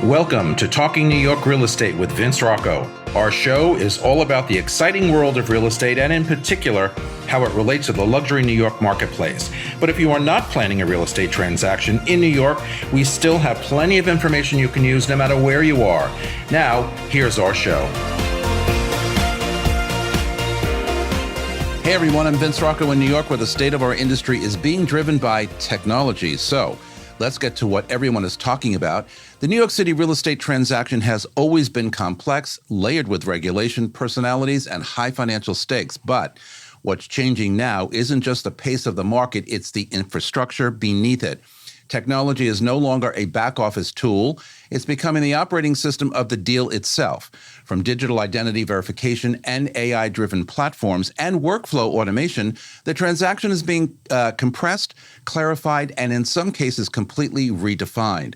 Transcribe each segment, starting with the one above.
Welcome to Talking New York Real Estate with Vince Rocco. Our show is all about the exciting world of real estate and in particular, how it relates to the luxury New York marketplace. But if you are not planning a real estate transaction in New York, we still have plenty of information you can use no matter where you are. Now, here's our show. Hey everyone, I'm Vince Rocco in New York, where the state of our industry is being driven by technology. So, let's get to what everyone is talking about. The New York City real estate transaction has always been complex, layered with regulation, personalities, and high financial stakes. But what's changing now isn't just the pace of the market, it's the infrastructure beneath it. Technology is no longer a back office tool. It's becoming the operating system of the deal itself. From digital identity verification and AI-driven platforms and workflow automation, the transaction is being compressed, clarified, and in some cases completely redefined.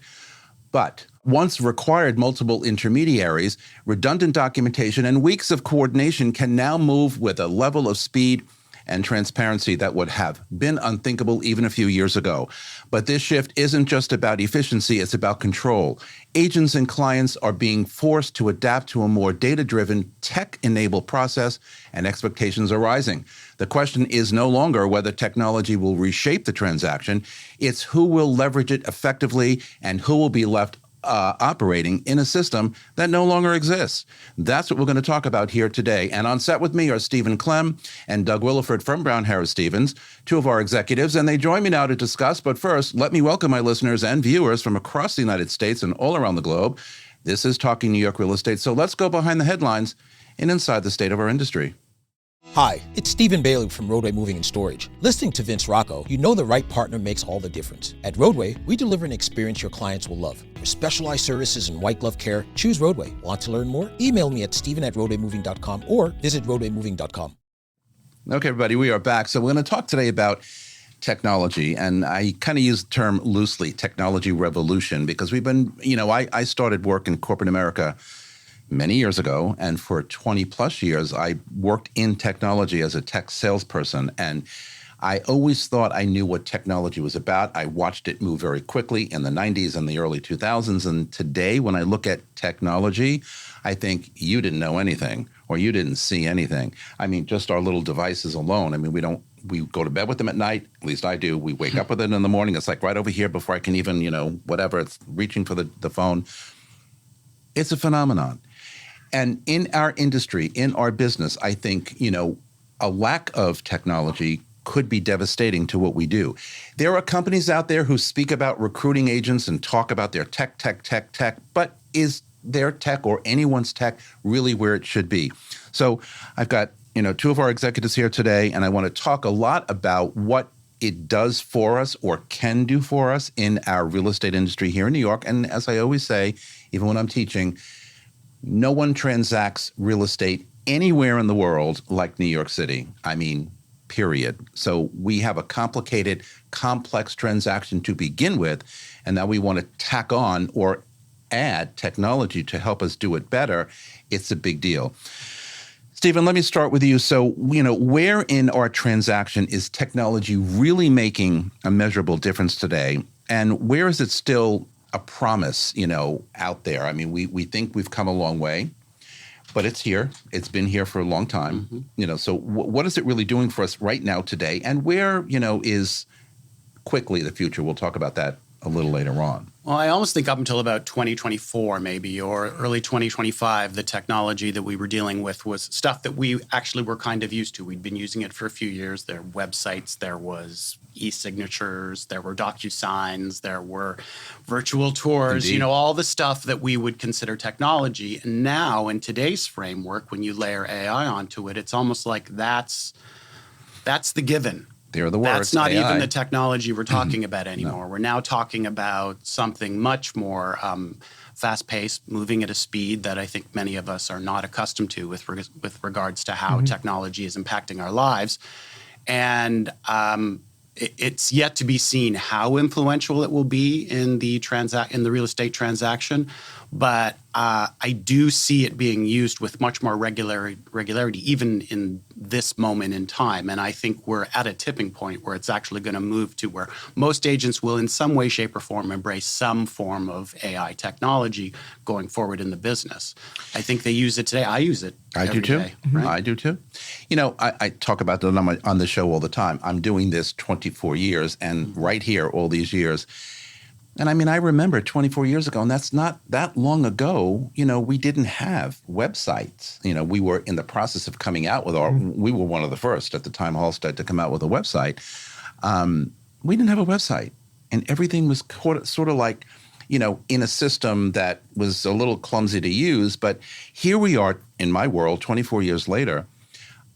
But once required multiple intermediaries, redundant documentation, and weeks of coordination can now move with a level of speed and transparency that would have been unthinkable even a few years ago. But this shift isn't just about efficiency, it's about control. Agents and clients are being forced to adapt to a more data-driven, tech-enabled process, and expectations are rising. The question is no longer whether technology will reshape the transaction, it's who will leverage it effectively and who will be left operating in a system that no longer exists. That's what we're going to talk about here today. And on set with me are Stephen Clem and Doug Williford from Brown Harris Stevens, two of our executives, and they join me now to discuss. But first, let me welcome my listeners and viewers from across the United States and all around the globe. This is Talking New York Real Estate. So let's go behind the headlines and inside the state of our industry. Hi, it's Stephen Bailey from Roadway Moving and Storage. Listening to Vince Rocco, you know the right partner makes all the difference. At Roadway, we deliver an experience your clients will love. For specialized services and white glove care, choose Roadway. Want to learn more? Email me at stephen@roadwaymoving.com or visit roadwaymoving.com. Okay, everybody, we are back. So we're going to talk today about technology, and I kind of use the term loosely, technology revolution, because we've been, I started work in corporate America many years ago, and for 20 plus years, I worked in technology as a tech salesperson, and I always thought I knew what technology was about. I watched it move very quickly in the 90s and the early 2000s, and today, when I look at technology, I think you didn't know anything, or you didn't see anything. I mean, just our little devices alone. I mean, we go to bed with them at night, at least I do. We wake up with it in the morning. It's like right over here before I can even, whatever, it's reaching for the phone. It's a phenomenon. And in our industry, in our business, I think, a lack of technology could be devastating to what we do. There are companies out there who speak about recruiting agents and talk about their tech, but is their tech or anyone's tech really where it should be? So I've got, two of our executives here today, and I want to talk a lot about what it does for us or can do for us in our real estate industry here in New York. And as I always say, even when I'm teaching, no one transacts real estate anywhere in the world like New York City. I mean, period. So we have a complicated, complex transaction to begin with, and now we want to tack on or add technology to help us do it better. It's a big deal. Stephen, let me start with you. So, where in our transaction is technology really making a measurable difference today? And where is it still a promise, out there? I mean, we think we've come a long way, but it's here. It's been here for a long time. Mm-hmm. So what is it really doing for us right now today? And where, is quickly the future? We'll talk about that a little later on. Well, I almost think up until about 2024 maybe, or early 2025, the technology that we were dealing with was stuff that we actually were kind of used to. We'd been using it for a few years. There were websites, there was e-signatures, there were DocuSigns, there were virtual tours, Indeed. All the stuff that we would consider technology. And now in today's framework, when you layer AI onto it, it's almost like that's the given. There are the words. That's not AI. even the technology we're talking about anymore. No. We're now talking about something much more fast-paced, moving at a speed that I think many of us are not accustomed to with regards to how technology is impacting our lives. And it's yet to be seen how influential it will be in the real estate transaction. But I do see it being used with much more regularity, even in this moment in time. And I think we're at a tipping point where it's actually going to move to where most agents will in some way, shape, or form embrace some form of AI technology going forward in the business. I think they use it today. I use it every day, right? I do too. I talk about that on the show all the time. I'm doing this 24 years and right here all these years. And I mean, I remember 24 years ago, and that's not that long ago, we didn't have websites. We were in the process of coming out with we were one of the first at the time, Halstead, to come out with a website. We didn't have a website, and everything was sort of like, in a system that was a little clumsy to use. But here we are in my world 24 years later.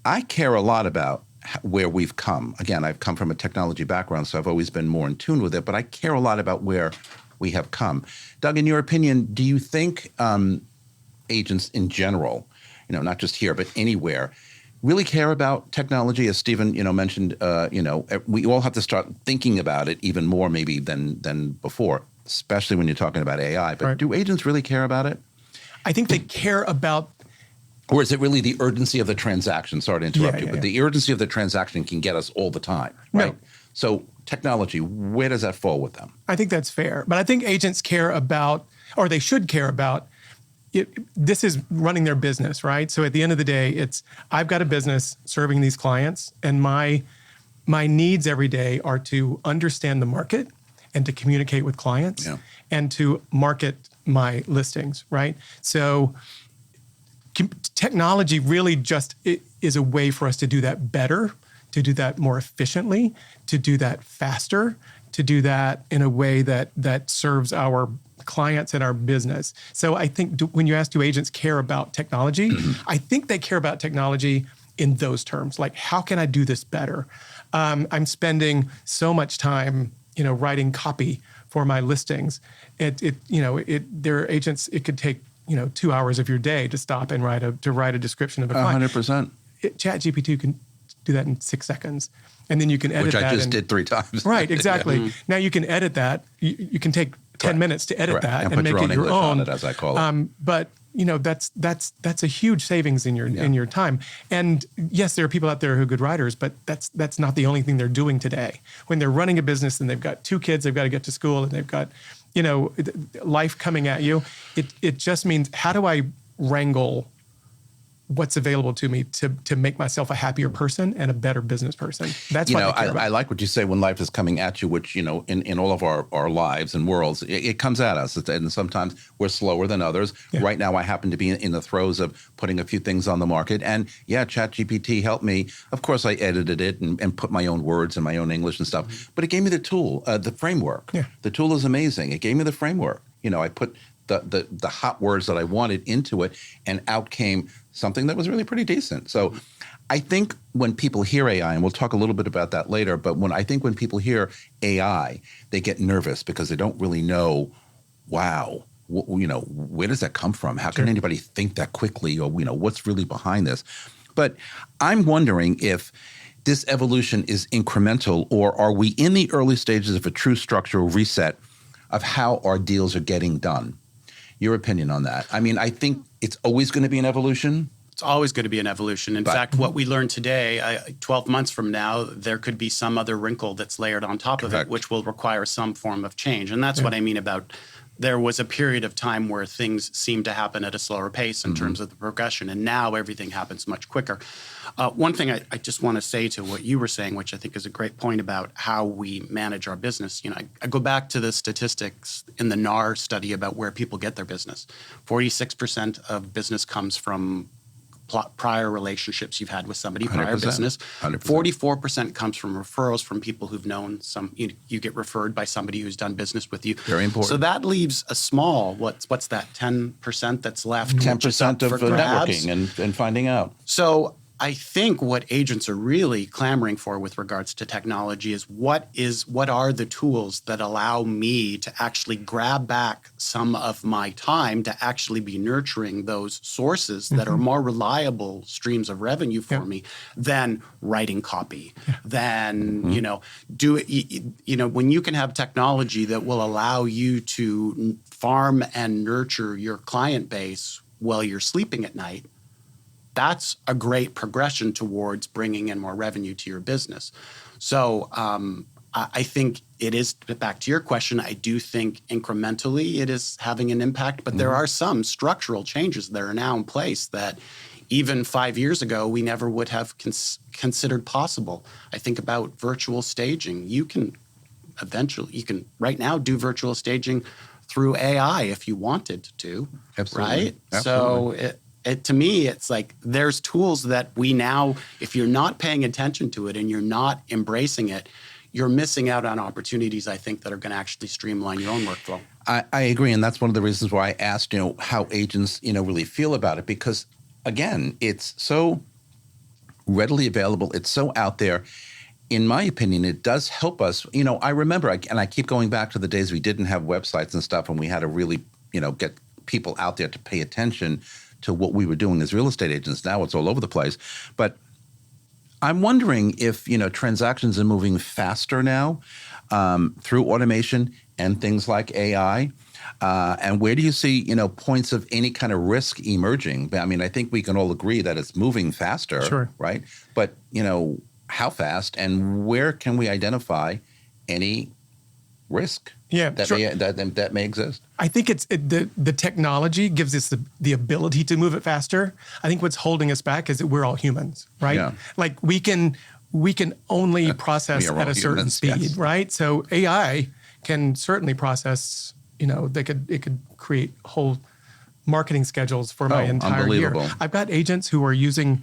I care a lot about where we've come. Again, I've come from a technology background, so I've always been more in tune with it, but I care a lot about where we have come. Doug, in your opinion, do you think agents in general, not just here, but anywhere, really care about technology? As Stephen, mentioned, we all have to start thinking about it even more maybe than before, especially when you're talking about AI. But do agents really care about it? I think they care about. Or is it really the urgency of the transaction? Sorry to interrupt you, but the urgency of the transaction can get us all the time, right? No. So technology, where does that fall with them? I think that's fair. But I think agents care about, or they should care about, this is running their business, right? So at the end of the day, I've got a business serving these clients, and my needs every day are to understand the market and to communicate with clients and to market my listings, right? So technology really just is a way for us to do that better, to do that more efficiently, to do that faster, to do that in a way that serves our clients and our business. So I think when you ask, do agents care about technology? I think they care about technology in those terms, like how can I do this better? I'm spending so much time, writing copy for my listings. There are agents, it could take 2 hours of your day to stop and write a description of a client. 100%. ChatGPT can do that in 6 seconds. And then you can edit that. Which I just did 3 times. Right, exactly. Now you can edit that. You can take 10 minutes to edit that and make it your own. On it, as I call it. But that's a huge savings in your time. And yes, there are people out there who are good writers, but that's not the only thing they're doing today. When they're running a business and they've got 2 kids, they've got to get to school, and they've got life coming at you. It just means, how do I wrangle what's available to me to make myself a happier person and a better business person? That's what I like what you say, when life is coming at you, which, in all of our lives and worlds, it comes at us. And sometimes we're slower than others. Yeah. Right now, I happen to be in the throes of putting a few things on the market. And ChatGPT helped me. Of course, I edited it and put my own words and my own English and stuff. But it gave me the tool, the framework. Yeah. The tool is amazing. It gave me the framework. I put the hot words that I wanted into it, and out came something that was really pretty decent. So I think when people hear AI, and we'll talk a little bit about that later, but when people hear AI, they get nervous because they don't really know, wow, where does that come from? How can anybody think that quickly? Or, what's really behind this? But I'm wondering if this evolution is incremental, or are we in the early stages of a true structural reset of how our deals are getting done? Your opinion on that? I mean, I think it's always going to be an evolution. It's always going to be an evolution. In fact, what we learned today, 12 months from now, there could be some other wrinkle that's layered on top of it, which will require some form of change. And that's what I mean about, there was a period of time where things seemed to happen at a slower pace in terms of the progression, and now everything happens much quicker. One thing I just want to say to what you were saying, which I think is a great point about how we manage our business. I go back to the statistics in the NAR study about where people get their business. 46% of business comes from prior relationships you've had with somebody, prior business. 100%. 44% comes from referrals from people who've known you get referred by somebody who's done business with you. Very important. So that leaves a small, what's that, 10% that's left? 10% of networking and finding out. So I think what agents are really clamoring for with regards to technology is what are the tools that allow me to actually grab back some of my time to actually be nurturing those sources that are more reliable streams of revenue for me than writing copy, than when you can have technology that will allow you to farm and nurture your client base while you're sleeping at night. That's a great progression towards bringing in more revenue to your business. So I think it is, back to your question, I do think incrementally it is having an impact, but there are some structural changes that are now in place that even 5 years ago, we never would have considered possible. I think about virtual staging. You can right now do virtual staging through AI if you wanted to, Absolutely. right? Absolutely. So to me, it's like there's tools that we now, if you're not paying attention to it and you're not embracing it, you're missing out on opportunities, I think, that are going to actually streamline your own workflow. I agree, and that's one of the reasons why I asked, how agents, really feel about it, because again, it's so readily available, it's so out there. In my opinion, it does help us. I remember, and I keep going back to the days we didn't have websites and stuff, and we had to really, get people out there to pay attention to what we were doing as real estate agents. Now it's all over the place. But I'm wondering if, transactions are moving faster now through automation and things like AI. And where do you see, points of any kind of risk emerging? I mean, I think we can all agree that it's moving faster, Sure. right? But, how fast and where can we identify any risk that may exist? I think the technology gives us the ability to move it faster. I think what's holding us back is that we're all humans, right? Yeah. Like we can only process at a certain speed, yes. right? So AI can certainly process, it could create whole marketing schedules for my entire year. Unbelievable. I've got agents who are using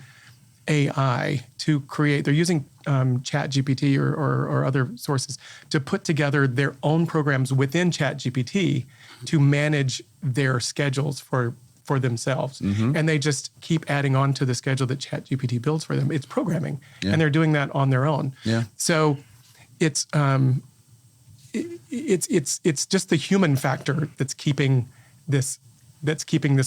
AI to create, they're using ChatGPT or other sources to put together their own programs within ChatGPT to manage their schedules for themselves. And they just keep adding on to the schedule that ChatGPT builds for them. It's programming, and they're doing that on their own. Yeah. So it's just the human factor that's keeping this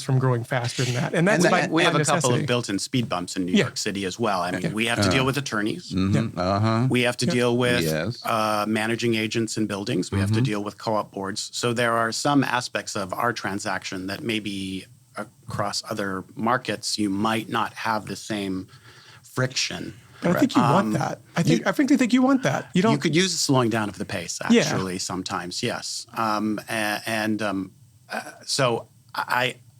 from growing faster than that. And that's we have a couple necessity. of built-in speed bumps in New York City as well. I mean, we have to deal with attorneys. We have to deal with managing agents in buildings. We have to deal with co-op boards. So there are some aspects of our transaction that maybe across other markets, you might not have the same friction. But I think you want that. I frankly think you want that. You could use a slowing down of the pace, actually, sometimes, yes. So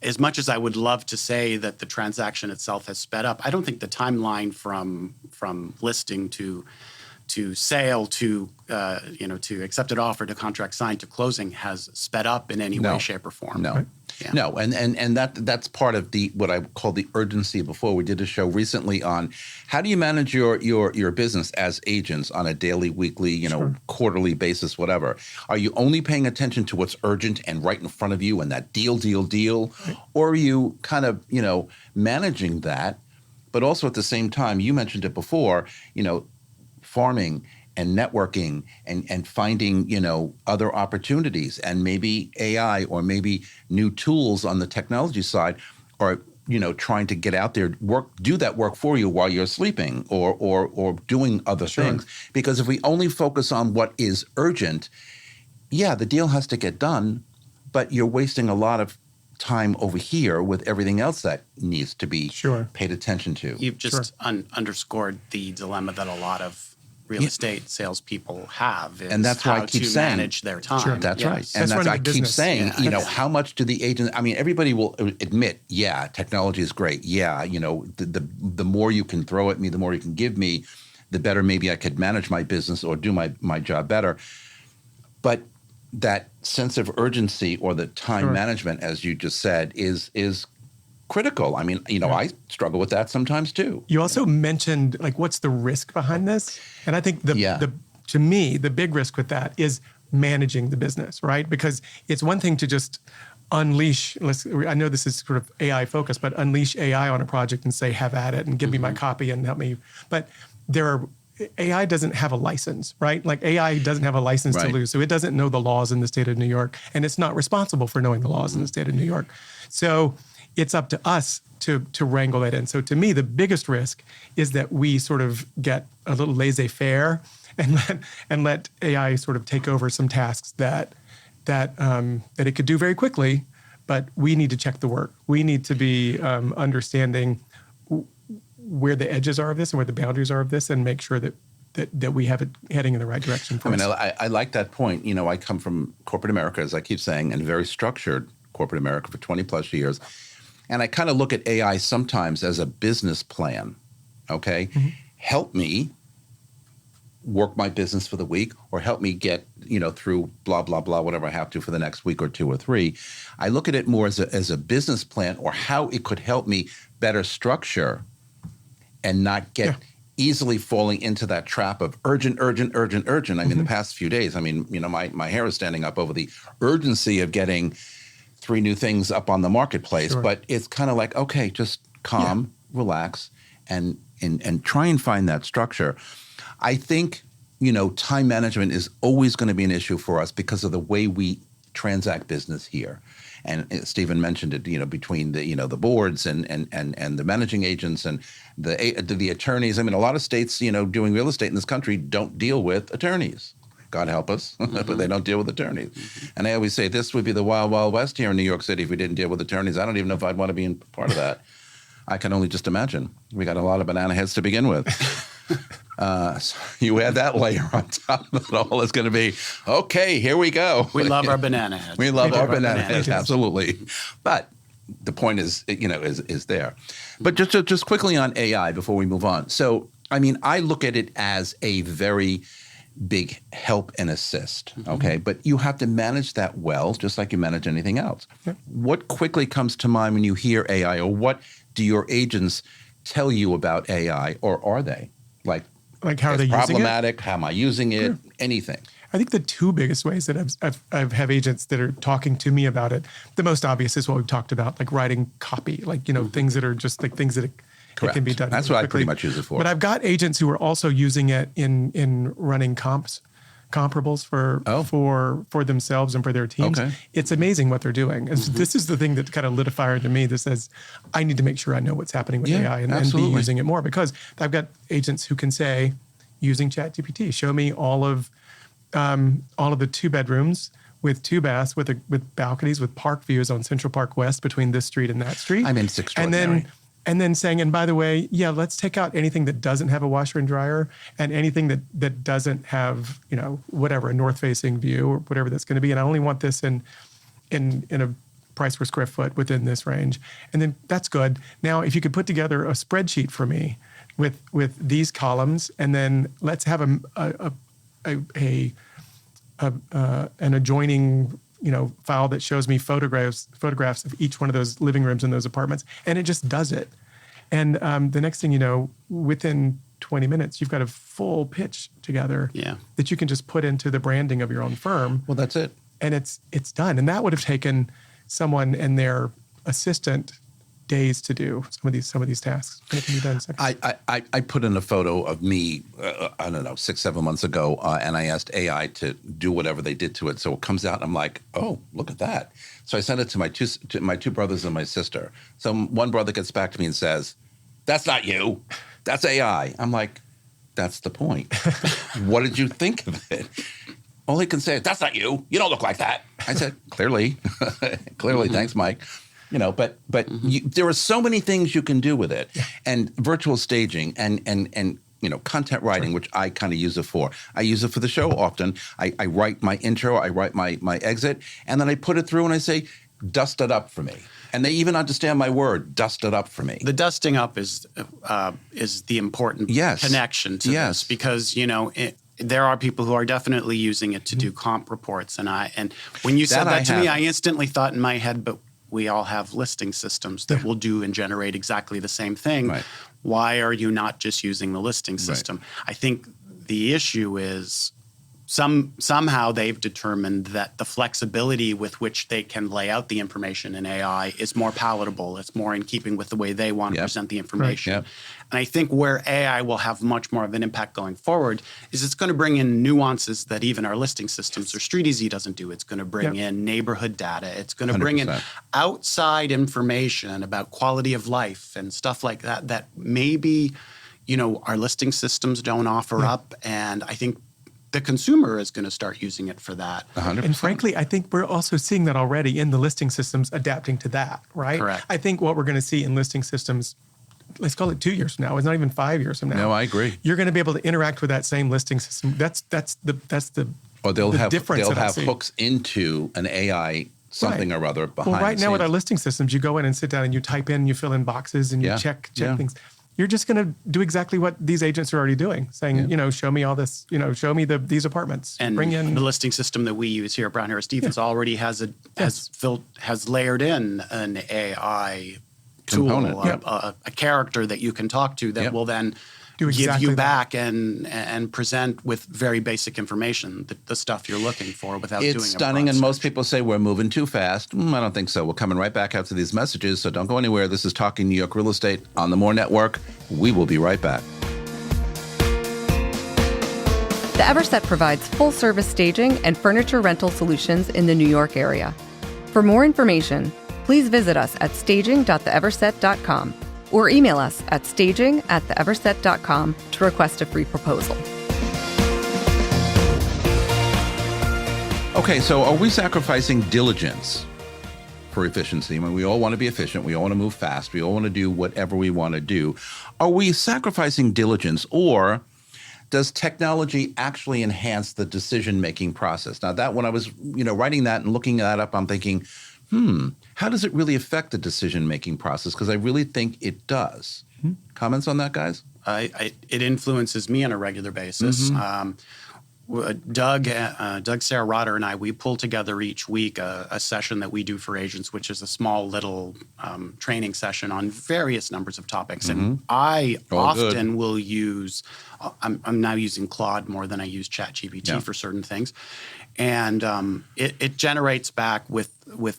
as much as I would love to say that the transaction itself has sped up, I don't think the timeline from listing to sale to to accepted offer to contract signed to closing has sped up in any way, shape, or form. No. Right? Yeah. No, and that's part of what I call the urgency before. We did a show recently on how do you manage your business as agents on a daily, weekly, quarterly basis, whatever. Are you only paying attention to what's urgent and right in front of you and that deal, right. Or are you kind of, managing that, but also at the same time, you mentioned it before, farming and networking and finding, other opportunities, and maybe AI or maybe new tools on the technology side are, trying to get out there, do that work for you while you're sleeping or doing other things. Because if we only focus on what is urgent, the deal has to get done, but you're wasting a lot of time over here with everything else that needs to be paid attention to. You've just underscored the dilemma that a lot of real estate salespeople have, is and that's why how I keep to saying, manage their time. That's right. And That's I keep business. saying, how much do the agents, I mean, everybody will admit, technology is great. The more you can throw at me, the more you can give me, the better maybe I could manage my business or do my job better. But that sense of urgency or the time management, as you just said, is critical. I mean, I struggle with that sometimes too. You also mentioned what's the risk behind this? And I think to me, the big risk with that is managing the business, right? Because it's one thing to just unleash, I know this is sort of AI focused, but unleash AI on a project and say, have at it and give me my copy and help me. But AI doesn't have a license, right? Like AI doesn't have a license to lose. So it doesn't know the laws in the state of New York, and it's not responsible for knowing the laws in the state of New York. So it's up to us to wrangle that in. So to me, the biggest risk is that we sort of get a little laissez-faire and let AI sort of take over some tasks that it could do very quickly, but we need to check the work. We need to be understanding where the edges are of this and where the boundaries are of this, and make sure that we have it heading in the right direction for us. I like that point. I come from corporate America, as I keep saying, and very structured corporate America for 20 plus years. And I kind of look at AI sometimes as a business plan, okay? Mm-hmm. Help me work my business for the week, or help me get, through blah, blah, blah, whatever I have to for the next week or 2 or 3. I look at it more as a business plan, or how it could help me better structure and not get easily falling into that trap of urgent. I mean, the past few days, my hair is standing up over the urgency of getting 3 new things up on the marketplace. Sure. But it's kind of like, okay, just calm, relax, and try and find that structure. I think, time management is always going to be an issue for us because of the way we transact business here. And Stephen mentioned it, between the boards and the managing agents and the attorneys. I mean, a lot of states, doing real estate in this country don't deal with attorneys. God help us, but they don't deal with attorneys. And I always say this would be the wild, wild west here in New York City if we didn't deal with attorneys. I don't even know if I'd want to be in part of that. I can only just imagine. We got a lot of banana heads to begin with. So you add that layer on top of it all, it's going to be, okay, here we go. We love our banana heads. We love our banana heads, absolutely. But the point is, is there. But just quickly on AI before we move on. So, I look at it as a very big help and assist, okay? But you have to manage that well, just like you manage anything else. Yep. What quickly comes to mind when you hear AI, or what do your agents tell you about AI, or are they? Like how are they using it? Problematic? How am I using it? Sure. Anything. I think the 2 biggest ways that I've have agents that are talking to me about it, the most obvious is what we've talked about, like writing copy, like, things that are just like things that it can be done. That's what I pretty much use it for. But I've got agents who are also using it in running comparables for themselves and for their teams. Okay. It's amazing what they're doing. This is the thing that kind of lit a fire to me that says, I need to make sure I know what's happening with AI and be using it more, because I've got agents who can say, using ChatGPT, show me all of the 2 bedrooms with 2 baths with balconies with park views on Central Park West between this street and that street. It's extraordinary. And then saying, and by the way, let's take out anything that doesn't have a washer and dryer, and anything that doesn't have, whatever, a north-facing view or whatever that's going to be. And I only want this in a price per square foot within this range. And then that's good. Now, if you could put together a spreadsheet for me with these columns, and then let's have an adjoining file that shows me photographs of each one of those living rooms in those apartments, and it just does it. And the next thing you know, within 20 minutes, you've got a full pitch together that you can just put into the branding of your own firm. Well, that's it. And it's done. And that would have taken someone and their assistant days to do some of these tasks. And it can be done in seconds. I put in a photo of me, 6-7 months ago, and I asked AI to do whatever they did to it. So it comes out, and I'm like, oh, look at that. So I sent it to my two brothers and my sister. So one brother gets back to me and says, that's not you. That's AI. I'm like, that's the point. What did you think of it? All he can say is, that's not you. You don't look like that. I said, clearly. Clearly, thanks, Mike. But there are so many things you can do with it, and virtual staging and content writing, which I kind of use it for. I use it for the show often. I write my intro, I write my exit, and then I put it through and I say, dust it up for me. And they even understand my word, dust it up for me. The dusting up is the important connection to this, because there are people who are definitely using it to do comp reports, and when you said that to me, I instantly thought in my head, but we all have listing systems that will do and generate exactly the same thing. Right. Why are you not just using the listing system? Right. I think the issue is somehow they've determined that the flexibility with which they can lay out the information in AI is more palatable. It's more in keeping with the way they want to present the information. Yep. And I think where AI will have much more of an impact going forward is it's going to bring in nuances that even our listing systems or StreetEasy doesn't do. It's going to bring in neighborhood data. It's going to bring in 100%. outside information about quality of life and stuff like that that maybe, our listing systems don't offer up. And I think the consumer is going to start using it for that. 100%. And frankly, I think we're also seeing that already in the listing systems adapting to that, right? Correct. I think what we're going to see in listing systems, let's call it 2 years from now, it's not even 5 years from now. No, I agree. You're going to be able to interact with that same listing system. That's the Or they'll the have difference that I see. hooks into an AI something or other behind Well, right the now with our scenes. listing systems, you go in and sit down and you type in, you fill in boxes and you check things. You're just going to do exactly what these agents are already doing, saying, show me all this, show me these apartments. And bring in the listing system that we use here at Brown Harris Stevens already has has layered in an AI tool, Component. a character that you can talk to that will then Do give exactly you that. back and present with very basic information, the stuff you're looking for without doing a It's stunning, broad and most search. people say we're moving too fast. I don't think so. We're coming right back after these messages, so don't go anywhere. This is Talking New York Real Estate on the More Network. We will be right back. The Everset provides full-service staging and furniture rental solutions in the New York area. For more information, please visit us at staging.theeverset.com or email us at staging@theeverset.com to request a free proposal. Okay, so are we sacrificing diligence for efficiency? I mean, we all want to be efficient. We all want to move fast. We all want to do whatever we want to do. Are we sacrificing diligence, or does technology actually enhance the decision-making process? Now, that when I was, writing that and looking that up, I'm thinking, how does it really affect the decision-making process? Because I really think it does. Comments on that, guys? It influences me on a regular basis. Doug, Sarah Rotter, and I, we pull together each week a session that we do for agents, which is a small little training session on various numbers of topics. And I often will use, I'm now using Claude more than I use ChatGPT for certain things. And it generates back with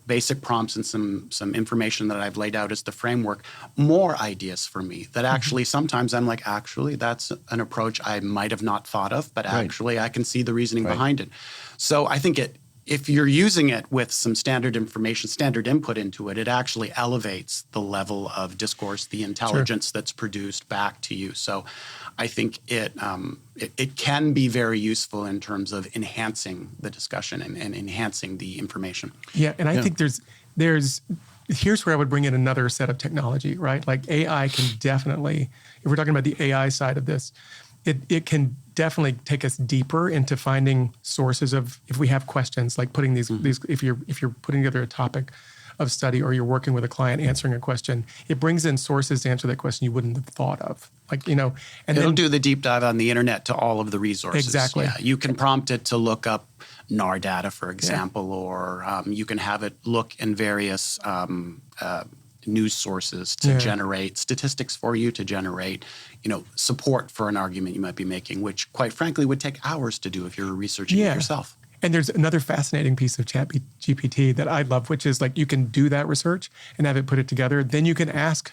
basic prompts and some information that I've laid out as the framework, more ideas for me that actually sometimes I'm like, actually, that's an approach I might have not thought of, but actually I can see the reasoning behind it. So I think if you're using it with some standard information, standard input into it, it actually elevates the level of discourse, the intelligence that's produced back to you. So I think it can be very useful in terms of enhancing the discussion and enhancing the information. Yeah, and I think here's where I would bring in another set of technology, right? Like AI can definitely, if we're talking about the AI side of this, it can definitely take us deeper into finding sources of, if we have questions, like putting these if you're putting together a topic of study or you're working with a client answering a question, it brings in sources to answer that question you wouldn't have thought of. And It'll do the deep dive on the internet to all of the resources. Exactly. Yeah, you can prompt it to look up NAR data, for example, or you can have it look in various news sources to generate statistics for you, to generate, support for an argument you might be making, which quite frankly would take hours to do if you're researching it yourself. And there's another fascinating piece of ChatGPT that I love, which is like you can do that research and have it put it together. Then you can ask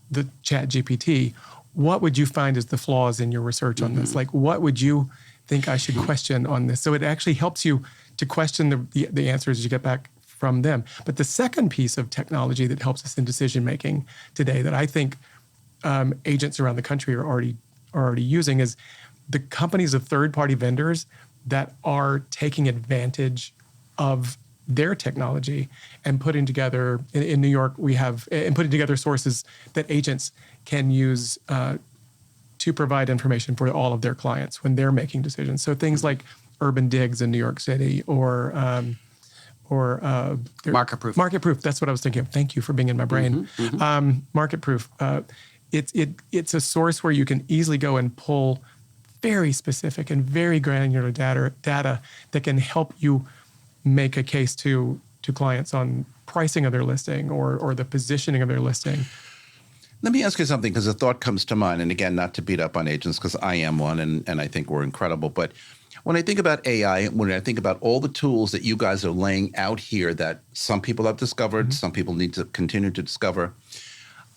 the ChatGPT, what would you find as the flaws in your research on this? Like, what would you think I should question on this? So it actually helps you to question the answers you get back from them. But the second piece of technology that helps us in decision making today that I think agents around the country are already using is the companies of third-party vendors that are taking advantage of their technology and putting together, in New York, we have, and putting together sources that agents can use to provide information for all of their clients when they're making decisions. So things like Urban Digs in New York City or Market Proof. Market Proof, that's what I was thinking of. Thank you for being in my brain. Market Proof, it's a source where you can easily go and pull very specific and very granular data that can help you make a case to clients on pricing of their listing or the positioning of their listing. Let me ask you something, because a thought comes to mind, and again, not to beat up on agents, because I am one, and I think we're incredible, but When I think about AI, when I think about all the tools that you guys are laying out here that some people have discovered, some people need to continue to discover,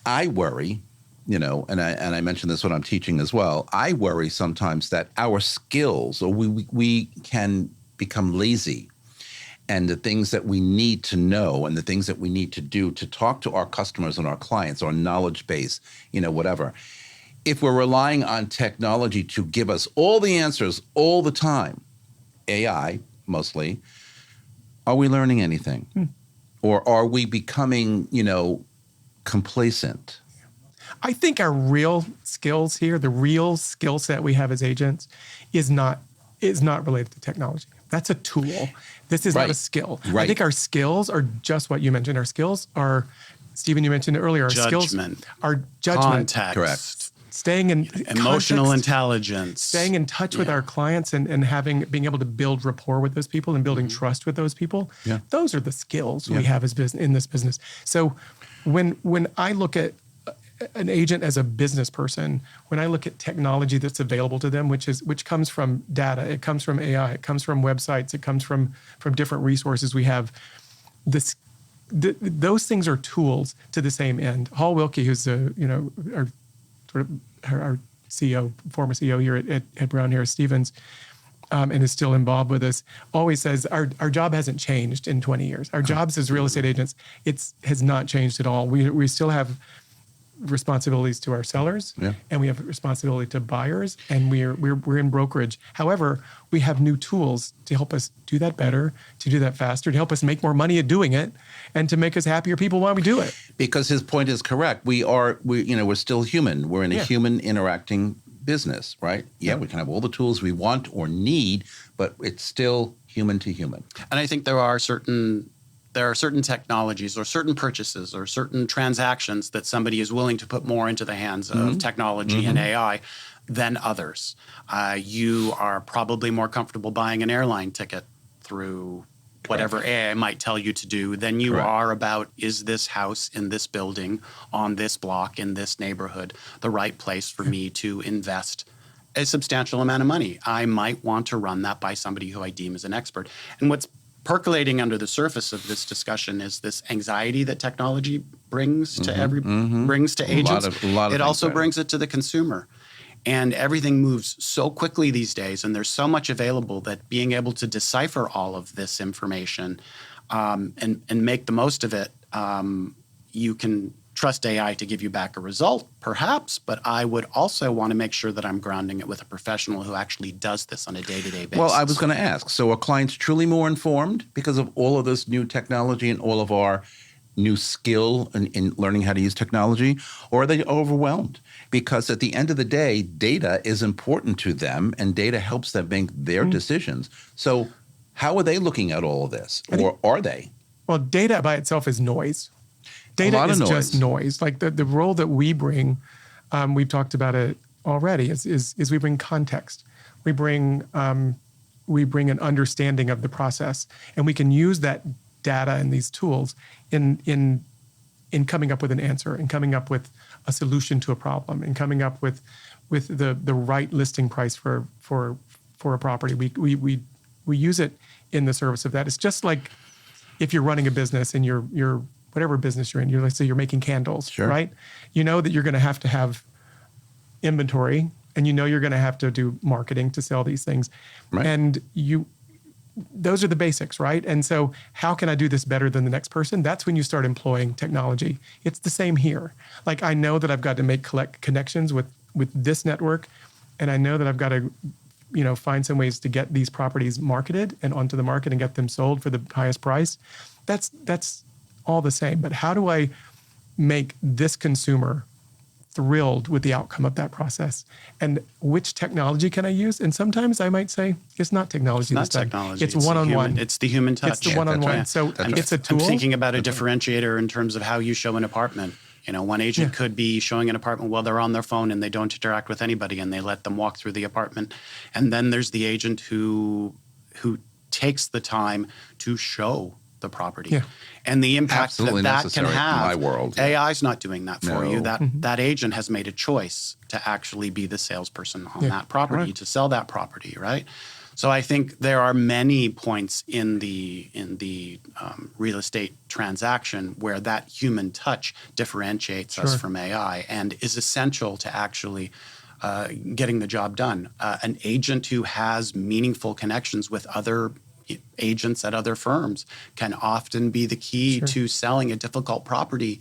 I worry, and I mentioned this when I'm teaching as well, I worry sometimes that our skills, or we can become lazy, and the things that we need to know and the things that we need to do to talk to our customers and our clients, our knowledge base, whatever. If we're relying on technology to give us all the answers all the time, AI mostly, are we learning anything? Or are we becoming, complacent? I think our real skills here, the real skill set we have as agents is not related to technology. That's a tool. This is not a skill. Right. I think our skills are just what you mentioned. Our skills are, Stephen, you mentioned it earlier, our skills are judgment. Context. Correct. Staying in Emotional context, intelligence. staying in touch with our clients and being able to build rapport with those people and building trust with those people. Yeah. Those are the skills we have in this business. So when I look at an agent as a business person, when I look at technology that's available to them, which comes from data, it comes from AI, it comes from websites, it comes from different resources we have, those things are tools to the same end. Hall Wilkie, who's our CEO, former CEO here at Brown Harris Stevens, and is still involved with us, always says our job hasn't changed in 20 years. Our jobs as real estate agents, has not changed at all. We still have responsibilities to our sellers, and we have responsibility to buyers, and we're in brokerage. However, we have new tools to help us do that better, to do that faster, to help us make more money at doing it, and to make us happier people while we do it. Because his point is correct. We're still human. We're in a human interacting business, right? Yeah, we can have all the tools we want or need, but it's still human to human. And I think there are certain technologies or certain purchases or certain transactions that somebody is willing to put more into the hands of technology and AI than others. You are probably more comfortable buying an airline ticket through whatever AI might tell you to do than you are about, is this house in this building on this block in this neighborhood the right place for me to invest a substantial amount of money? I might want to run that by somebody who I deem as an expert. And what's percolating under the surface of this discussion is this anxiety that technology brings to brings to agents. A lot of it also brings it to the consumer. And everything moves so quickly these days, and there's so much available that being able to decipher all of this information and make the most of it, you can trust AI to give you back a result, perhaps, but I would also want to make sure that I'm grounding it with a professional who actually does this on a day-to-day basis. Well, I was going to ask, so are clients truly more informed because of all of this new technology and all of our new skill in learning how to use technology, or are they overwhelmed? Because at the end of the day, data is important to them, and data helps them make their decisions. So how are they looking at all of this, or are they? Well, data by itself is noise. Data is just noise. Like the role that we bring, we've talked about it already, is we bring context. We bring an understanding of the process, and we can use that data and these tools in coming up with an answer, and coming up with a solution to a problem, and coming up with the right listing price for a property. We use it in the service of that. It's just like if you're running a business and you're whatever business you're in, let's say you're making candles, right? You know that you're going to have inventory, and you know you're going to have to do marketing to sell these things. Right. And those are the basics, right? And so how can I do this better than the next person? That's when you start employing technology. It's the same here. Like, I know that I've got to make connections with this network, and I know that I've got to find some ways to get these properties marketed and onto the market and get them sold for the highest price. That's all the same. But how do I make this consumer thrilled with the outcome of that process? And which technology can I use? And sometimes I might say it's not technology. It's not technology. It's one-on-one. It's the human touch. It's the one-on-one. Right. So it's a tool. I'm thinking about a differentiator in terms of how you show an apartment. One agent could be showing an apartment while they're on their phone and they don't interact with anybody, and they let them walk through the apartment. And then there's the agent who takes the time to show the property and the impact that can have. In my world, AI's not doing that for you. That agent has made a choice to actually be the salesperson on that property, to sell that property, right? So I think there are many points in the real estate transaction where that human touch differentiates us from AI and is essential to actually getting the job done. An agent who has meaningful connections with other agents at other firms can often be the key to selling a difficult property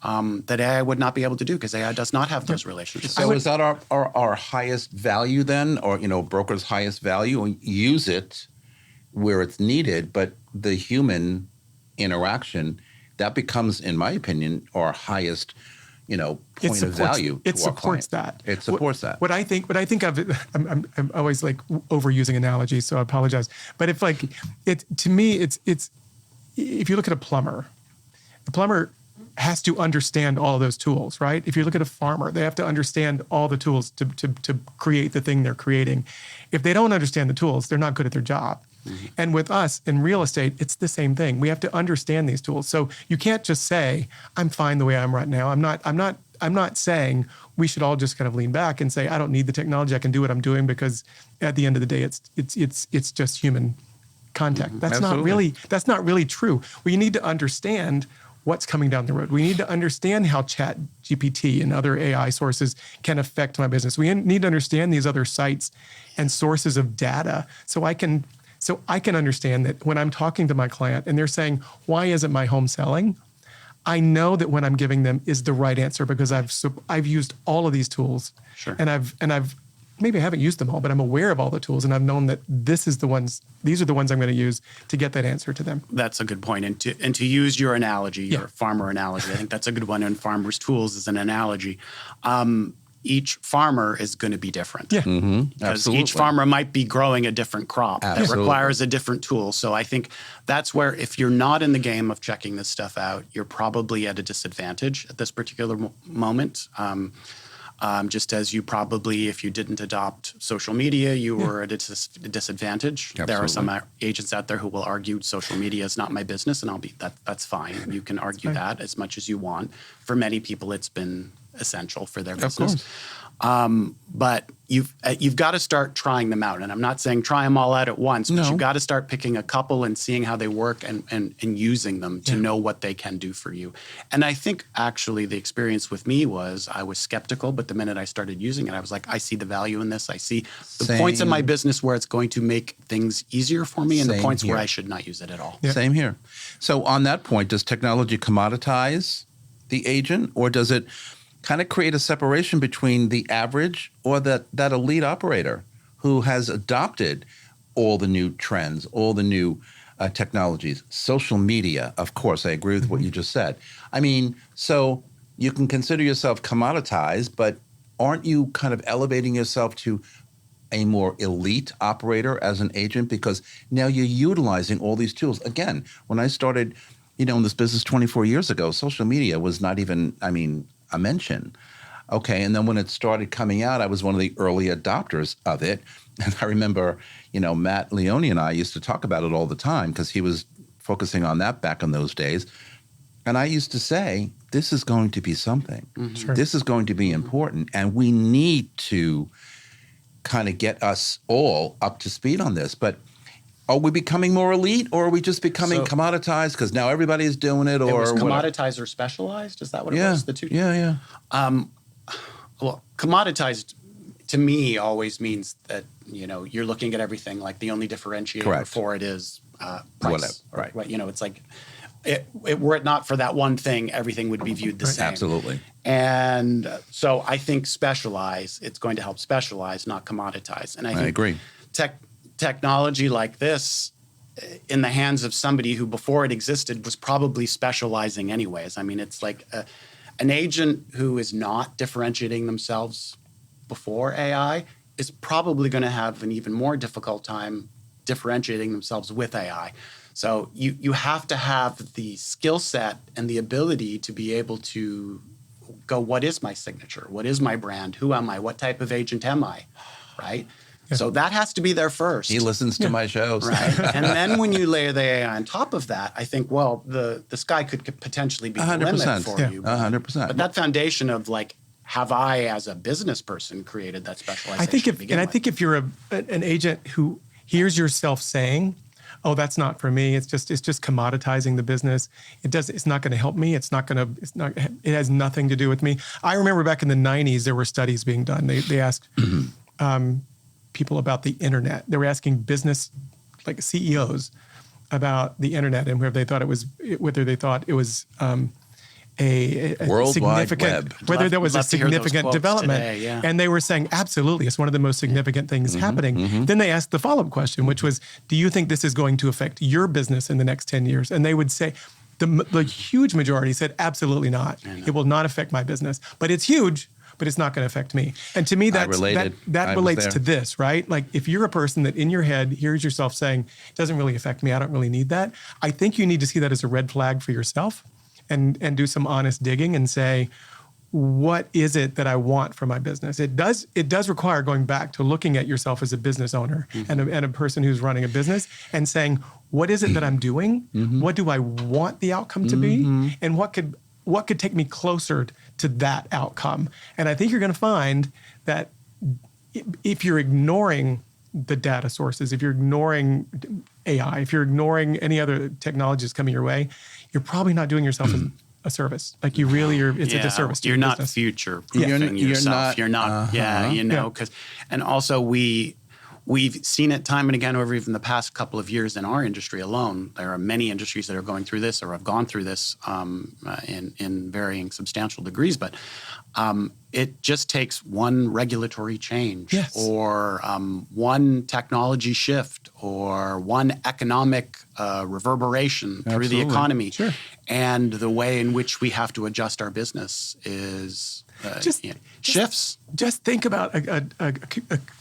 that AI would not be able to do because AI does not have those relationships. So is that our highest value then, or broker's highest value? Use it where it's needed, but the human interaction that becomes, in my opinion, our highest point of value. It supports that. It supports that. What I think of, I'm always like overusing analogies, so I apologize. But if to me, it's if you look at a plumber has to understand all of those tools, right? If you look at a farmer, they have to understand all the tools to create the thing they're creating. If they don't understand the tools, they're not good at their job. Mm-hmm. And with us in real estate, it's the same thing. We have to understand these tools. So you can't just say, I'm fine the way I am right now. I'm not saying we should all just kind of lean back and say, I don't need the technology. I can do what I'm doing because at the end of the day, it's just human contact. Mm-hmm. That's not really true. We need to understand what's coming down the road. We need to understand how Chat GPT and other AI sources can affect my business. We need to understand these other sites and sources of data so I can understand that when I'm talking to my client and they're saying, why isn't my home selling? I know that what I'm giving them is the right answer because I've used all of these tools. Sure. And I've maybe I haven't used them all, but I'm aware of all the tools and I've known that these are the ones I'm going to use to get that answer to them. That's a good point. And to use your analogy, your farmer analogy, I think that's a good one. And Farmers Tools is an analogy. Each farmer is going to be different. Yeah. Mm-hmm. Because Absolutely. each farmer might be growing a different crop Absolutely. that requires a different tool. So I think that's where if you're not in the game of checking this stuff out, you're probably at a disadvantage at this particular moment. Just as you probably, if you didn't adopt social media, you were at a disadvantage. Absolutely. There are some agents out there who will argue social media is not my business, and that's fine. You can argue that as much as you want. For many people, it's been essential for their business. Of course. But you've got to start trying them out. And I'm not saying try them all out at once, but you've got to start picking a couple and seeing how they work and using them to know what they can do for you. And I think actually the experience with me was I was skeptical, but the minute I started using it, I was like, I see the value in this. I see the points in my business where it's going to make things easier for me and the points where I should not use it at all. Yeah. Same here. So on that point, does technology commoditize the agent, or does it kind of create a separation between the average or that elite operator who has adopted all the new trends, all the new technologies, social media? Of course, I agree with what you just said. I mean, so you can consider yourself commoditized, but aren't you kind of elevating yourself to a more elite operator as an agent? Because now you're utilizing all these tools. Again, when I started, in this business 24 years ago, social media was not even, a mention. Okay, and then when it started coming out, I was one of the early adopters of it. And I remember, Matt Leone and I used to talk about it all the time because he was focusing on that back in those days. And I used to say, this is going to be something. Mm-hmm. Sure. This is going to be important. And we need to kind of get us all up to speed on this. But are we becoming more elite, or are we just becoming commoditized because now everybody's doing it? Or it was commoditized or specialized? Is that what it was? The two? Yeah. Well, commoditized to me always means that you're looking at everything like the only differentiator for it is price. Whatever. Right. It's like were it not for that one thing, everything would be viewed the same. Absolutely. And so I think specialize. It's going to help specialize, not commoditize. And I think agree. Technology like this in the hands of somebody who before it existed was probably specializing anyways. It's like an agent who is not differentiating themselves before AI is probably going to have an even more difficult time differentiating themselves with AI. So you have to have the skill set and the ability to be able to go, what is my signature? What is my brand? Who am I? What type of agent am I? Right? So that has to be there first. He listens to my shows. Right. And then when you layer the AI on top of that, I think, well, the sky could potentially be the limit for you. 100%. But that foundation of like, have I as a business person created that specialization? I think if you're an agent who here's yourself saying, oh, that's not for me. It's just commoditizing the business. It's not going to help me. It has nothing to do with me. I remember back in the 90s, there were studies being done. They asked people about the internet. They were asking business, like CEOs, about the internet and whether they thought it was a World significant, Wide Web. whether there was a Love to hear those significant quotes development. today, yeah. And they were saying, absolutely, it's one of the most significant things happening. Then they asked the follow-up question, which was, do you think this is going to affect your business in the next 10 years? And they would say, the huge majority said, absolutely not. It will not affect my business. But it's huge, but it's not going to affect me. And to me, that relates to this, right? Like if you're a person that in your head hears yourself saying, it doesn't really affect me, I don't really need that. I think you need to see that as a red flag for yourself and do some honest digging and say, what is it that I want from my business? It does require going back to looking at yourself as a business owner and a person who's running a business and saying, what is it that I'm doing? What do I want the outcome to be? And what could take me closer to that outcome? And I think you're going to find that if you're ignoring the data sources, if you're ignoring AI, if you're ignoring any other technologies coming your way, you're probably not doing yourself a service. Like you really are, it's a disservice to you're your not business. future-proofing yourself. You're not, and also we've seen it time and again over even the past couple of years in our industry alone. There are many industries that are going through this or have gone through this in varying substantial degrees, but it just takes one regulatory change or one technology shift or one economic reverberation through the economy. Sure. And the way in which we have to adjust our business is shifts. Just think about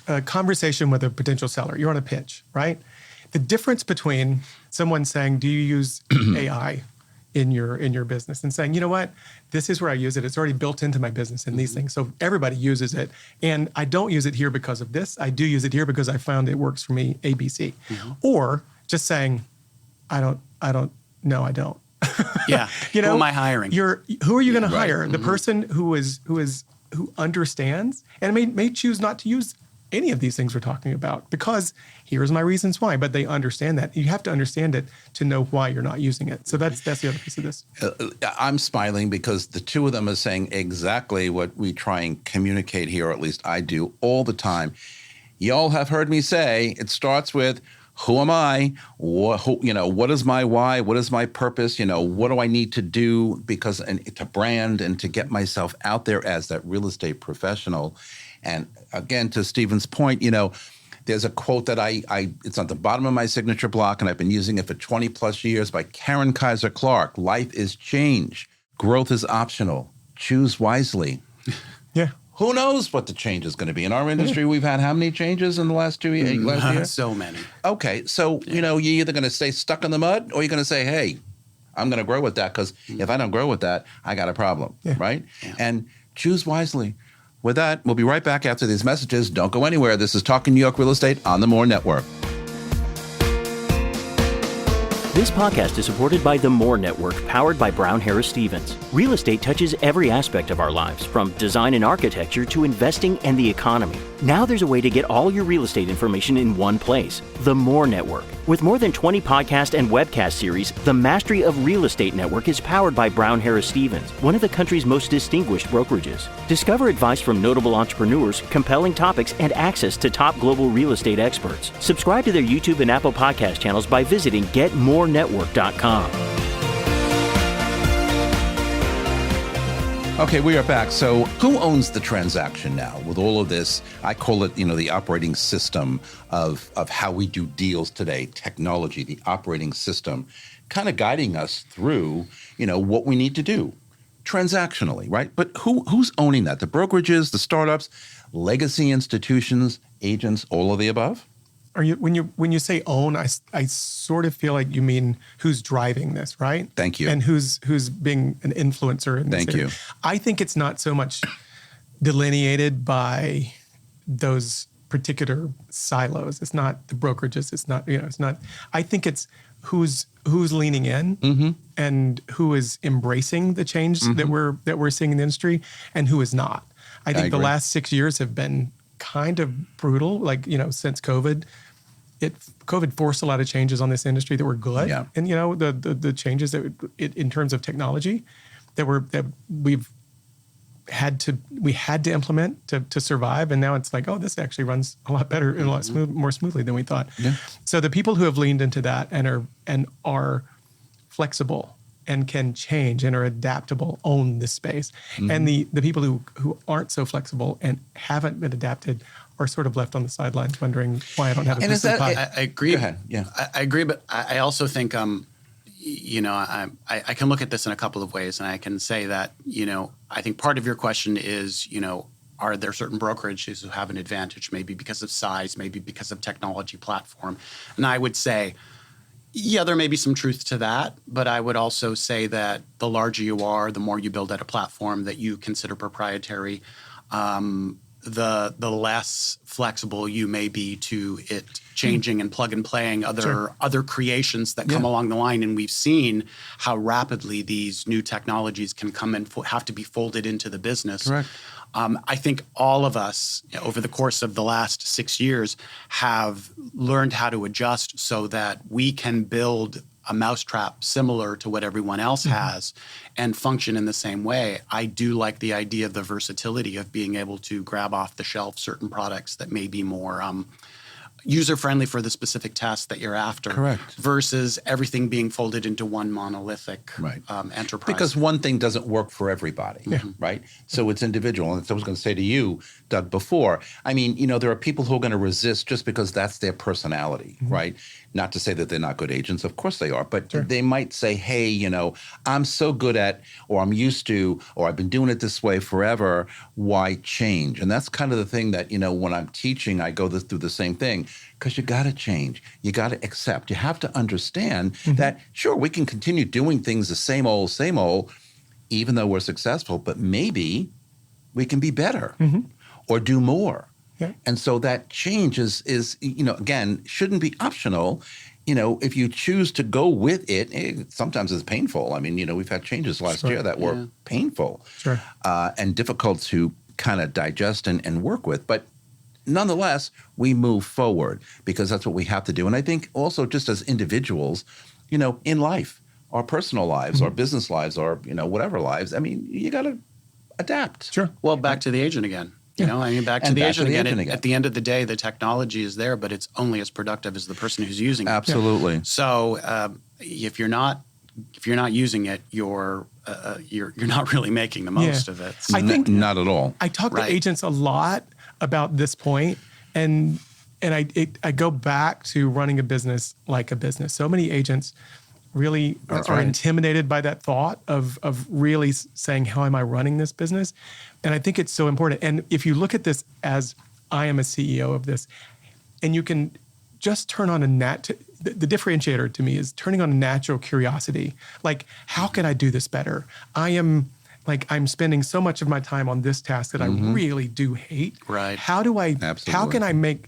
a conversation with a potential seller. You're on a pitch, right? The difference between someone saying, do you use AI in your business, and saying, you know what, this is where I use it. It's already built into my business and these things. So everybody uses it. And I don't use it here because of this. I do use it here because I found it works for me, ABC. Or just saying, I don't. Yeah. You know, who am I hiring? Who are you going to hire? The person who understands and may choose not to use any of these things we're talking about because here's my reasons why. But they understand that. You have to understand it to know why you're not using it. So that's the other piece of this. I'm smiling because the two of them are saying exactly what we try and communicate here, or at least I do all the time. Y'all have heard me say it starts with, who am I? What is my why? What is my purpose? What do I need to do and to brand and to get myself out there as that real estate professional? And again, to Stephen's point, there's a quote that it's on the bottom of my signature block, and I've been using it for 20 plus years by Karen Kaiser Clark. Life is change. Growth is optional. Choose wisely. Yeah. Who knows what the change is going to be? In our industry, we've had how many changes in the last 2 years? Last year? So many. Okay, so, you're either going to stay stuck in the mud or you're going to say, hey, I'm going to grow with that because if I don't grow with that, I got a problem, right? Yeah. And choose wisely. With that, we'll be right back after these messages. Don't go anywhere. This is Talking New York Real Estate on the More Network. This podcast is supported by the More Network, powered by Brown Harris Stevens. Real estate touches every aspect of our lives, from design and architecture to investing and the economy. Now there's a way to get all your real estate information in one place. The More Network. With more than 20 podcast and webcast series, the Mastery of Real Estate Network is powered by Brown Harris Stevens, one of the country's most distinguished brokerages. Discover advice from notable entrepreneurs, compelling topics, and access to top global real estate experts. Subscribe to their YouTube and Apple podcast channels by visiting getmorenetwork.com. Okay, we are back. So who owns the transaction now with all of this? I call it, the operating system of how we do deals today, technology, the operating system, kind of guiding us through, what we need to do transactionally, right? But who's owning that? The brokerages, the startups, legacy institutions, agents, all of the above? When you say own, I sort of feel like you mean who's driving this, right? Thank you. And who's being an influencer in this Thank area. you. I think it's not so much delineated by those particular silos. It's not the brokerages. It's not, it's not. I think it's who's leaning in and who is embracing the change that we're seeing in the industry and who is not. I think the last 6 years have been kind of brutal, since COVID. COVID forced a lot of changes on this industry that were good. Yeah. And the changes that in terms of technology that we had to implement to survive. And now it's like, oh, this actually runs a lot better and a lot more smoothly than we thought. Yeah. So the people who have leaned into that and are flexible and can change and are adaptable own this space. And the people who aren't so flexible and haven't been adapted are sort of left on the sidelines wondering why I don't have a piece of the pie. I agree. Go ahead. Yeah. I agree, but I also think, I can look at this in a couple of ways, and I can say that, I think part of your question is, are there certain brokerages who have an advantage, maybe because of size, maybe because of technology platform? And I would say, yeah, there may be some truth to that, but I would also say that the larger you are, the more you build out a platform that you consider proprietary, the less flexible you may be to it changing and plug and playing other creations that come along the line. And we've seen how rapidly these new technologies can come and have to be folded into the business. Correct. I think all of us over the course of the last 6 years have learned how to adjust so that we can build a mousetrap similar to what everyone else has and function in the same way. I do like the idea of the versatility of being able to grab off the shelf certain products that may be more user-friendly for the specific task that you're after. Correct. Versus everything being folded into one monolithic enterprise. Because one thing doesn't work for everybody, right? So it's individual. And so I was going to say to you, Doug, before, I mean, there are people who are going to resist just because that's their personality, right? Not to say that they're not good agents. Of course they are. But they might say, hey, I'm so good at, or I'm used to, or I've been doing it this way forever. Why change? And that's kind of the thing that, when I'm teaching, I go through the same thing. Because you got to change. You got to accept. You have to understand that, sure, we can continue doing things the same old, even though we're successful, but maybe we can be better or do more. Yeah. And so that change is again, shouldn't be optional. If you choose to go with it, sometimes it's painful. I mean, we've had changes last year that were painful and difficult to kind of digest and work with. But nonetheless, we move forward because that's what we have to do. And I think also just as individuals, in life, our personal lives, our business lives, our, whatever lives, I mean, you got to adapt. Sure. Well, back to the agent again. Back to the agent again. At the end of the day, the technology is there, but it's only as productive as the person who's using it. Absolutely. Yeah. So if you're not using it, you're not really making the most of it. So I think not at all. I talk to agents a lot about this point, and I go back to running a business like a business. So many agents really are intimidated by that thought of really saying, how am I running this business? And I think it's so important. And if you look at this as I am a CEO of this, and you can just turn on the differentiator to me is turning on a natural curiosity. Like, how can I do this better? I'm spending so much of my time on this task that I really do hate. Right. How can I make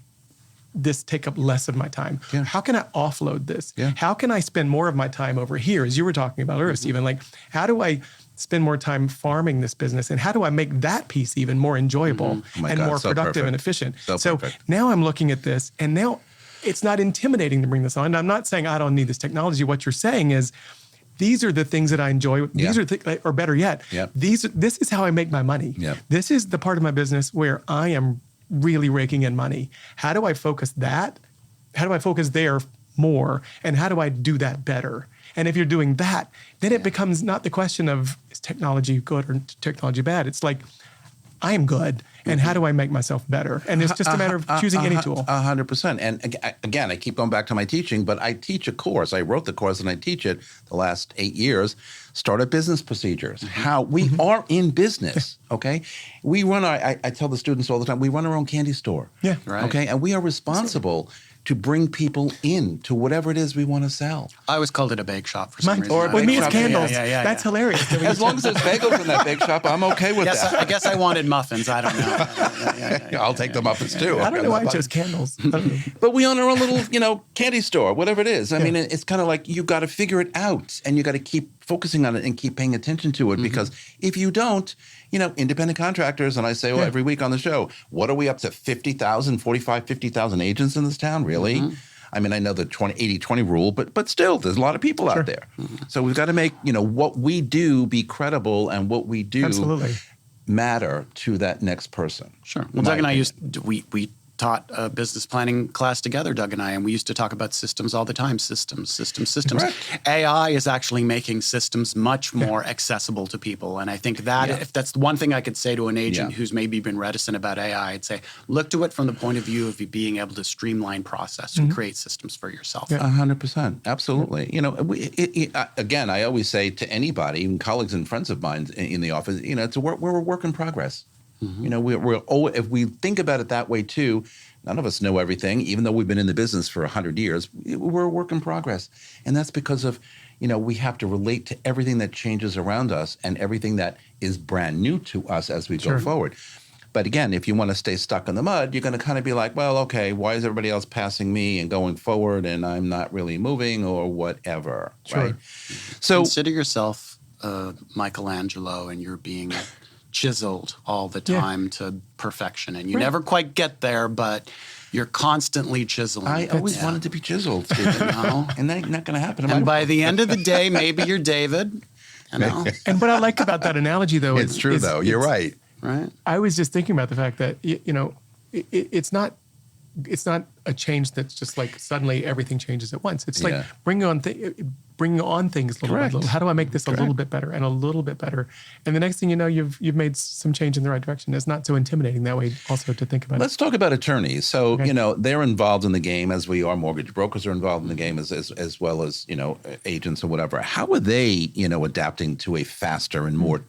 this take up less of my time? Yeah. How can I offload this? Yeah. How can I spend more of my time over here, as you were talking about earlier, Stephen? Like, how do I spend more time farming this business, and how do I make that piece even more enjoyable and more productive and efficient? So now I'm looking at this, and now it's not intimidating to bring this on. And I'm not saying I don't need this technology. What you're saying is, these are the things that I enjoy. These are or better yet, this is how I make my money. This is the part of my business where I am really raking in money. How do I focus that? How do I focus there more? And how do I do that better? And if you're doing that, then it becomes not the question of, is technology good or technology bad? It's like, I am good, and how do I make myself better? And it's just a matter of choosing any tool. 100%. And again, I keep going back to my teaching, but I teach a course. I wrote the course and I teach it the last 8 years, Startup Business Procedures. How we are in business, okay? We run I tell the students all the time, we run our own candy store. Yeah. Right. Okay, and we are responsible to bring people in to whatever it is we want to sell. I always called it a bake shop for some reason. Or with me, it's candles. Yeah. That's hilarious. As long as there's bagels in that bake shop, I'm okay with that. I guess I wanted muffins. I don't know. I'll take the muffins too. I don't know why I chose candles. But we own our own little, candy store, whatever it is. I mean, it's kind of like you got to figure it out, and you got to keep focusing on it and keep paying attention to it, because if you don't, independent contractors, and I say every week on the show, what are we up to, 50,000 agents in this town? Really? I mean, I know the 80-20 rule, but still, there's a lot of people out there. So we've got to make, what we do be credible and what we do Absolutely. matter to that next person. Sure. Well, Doug and I we taught a business planning class together, Doug and I, and we used to talk about systems all the time. Systems. Correct. AI is actually making systems much more accessible to people. And I think that if that's one thing I could say to an agent who's maybe been reticent about AI, I'd say, look to it from the point of view of you being able to streamline process and create systems for yourself. 100%. Absolutely. Again, I always say to anybody, even colleagues and friends of mine in the office, we're a work in progress. If we think about it that way too, none of us know everything, even though we've been in the business for 100 years. We're a work in progress. And that's because of, we have to relate to everything that changes around us and everything that is brand new to us as we go forward. But again, if you want to stay stuck in the mud, you're going to kind of be like, well, okay, why is everybody else passing me and going forward and I'm not really moving or whatever, right? So consider yourself Michelangelo, and you're being chiseled all the time to perfection, and you never quite get there, but you're constantly chiseling. I always wanted to be chiseled, Stephen, and that's not going to happen. And by the end of the day, maybe you're David. And what I like about that analogy, though, it's true, though. You're right. Right. I was just thinking about the fact that it's not a change that's just like suddenly everything changes at once. It's like bringing on things little by little. How do I make this a little bit better and a little bit better? And the next thing you know, you've made some change in the right direction. It's not so intimidating that way also to think about Let's talk about attorneys. So, they're involved in the game as we are. Mortgage brokers are involved in the game as well as, agents or whatever. How are they, adapting to a faster and more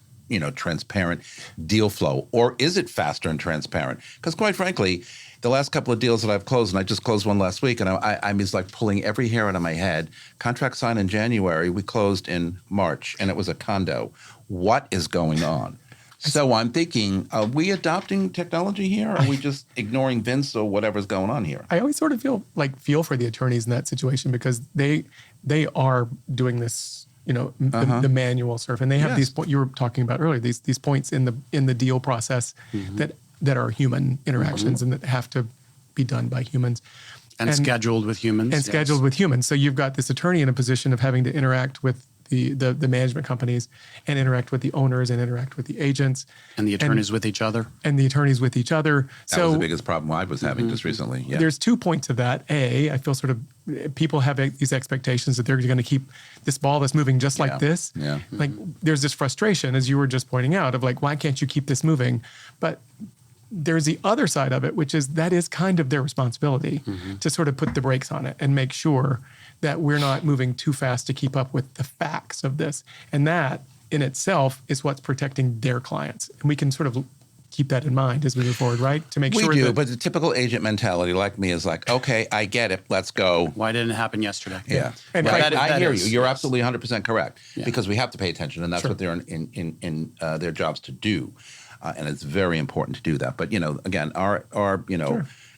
transparent deal flow? Or is it faster and transparent? Because quite frankly, the last couple of deals that I've closed, and I just closed one last week, and I'm just like pulling every hair out of my head. Contract signed in January, we closed in March, and it was a condo. What is going on? So I'm thinking, are we adopting technology here? Or are we just ignoring Vince or whatever's going on here? I always sort of feel for the attorneys in that situation, because they are doing this, the manual stuff, and they have these you were talking about earlier, these points in the deal process that are human interactions and that have to be done by humans. And scheduled with humans. And scheduled with humans. So you've got this attorney in a position of having to interact with the management companies and interact with the owners and interact with the agents. And the attorneys with each other. And the attorneys with each other. That was the biggest problem I was having just recently. Yeah. There's 2 points of that. I feel sort of people have these expectations that they're going to keep this ball that's moving just like this. Yeah. Like there's this frustration, as you were just pointing out, of like, why can't you keep this moving? But there's the other side of it, which is that is kind of their responsibility to sort of put the brakes on it and make sure that we're not moving too fast to keep up with the facts of this. And that in itself is what's protecting their clients. And we can sort of keep that in mind as we move forward, right? To make sure we do, but the typical agent mentality like me is like, okay, I get it, let's go. Why didn't it happen yesterday? Yeah. And I hear you. You're absolutely 100% correct, because we have to pay attention, and that's what they're in their jobs to do. And it's very important to do that. But, again, our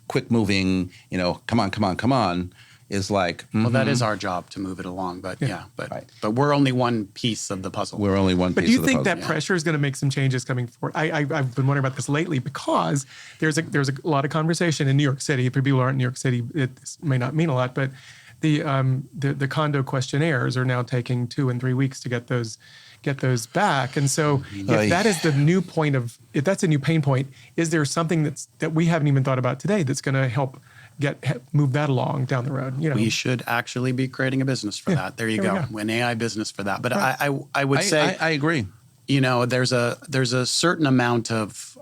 quick moving, come on, is like, well, that is our job to move it along. But but we're only one piece of the puzzle. We're only one piece of the puzzle. But do you think that pressure is going to make some changes coming forward? I've been wondering about this lately, because there's a lot of conversation in New York City. For people who aren't in New York City, it may not mean a lot, but the condo questionnaires are now taking 2 and 3 weeks to get those back. And so if that is the new if that's a new pain point, is there something that we haven't even thought about today that's going to help move that along down the road? We should actually be creating a business for that. There you go. An AI business for that. But I would say I agree. There's a certain amount of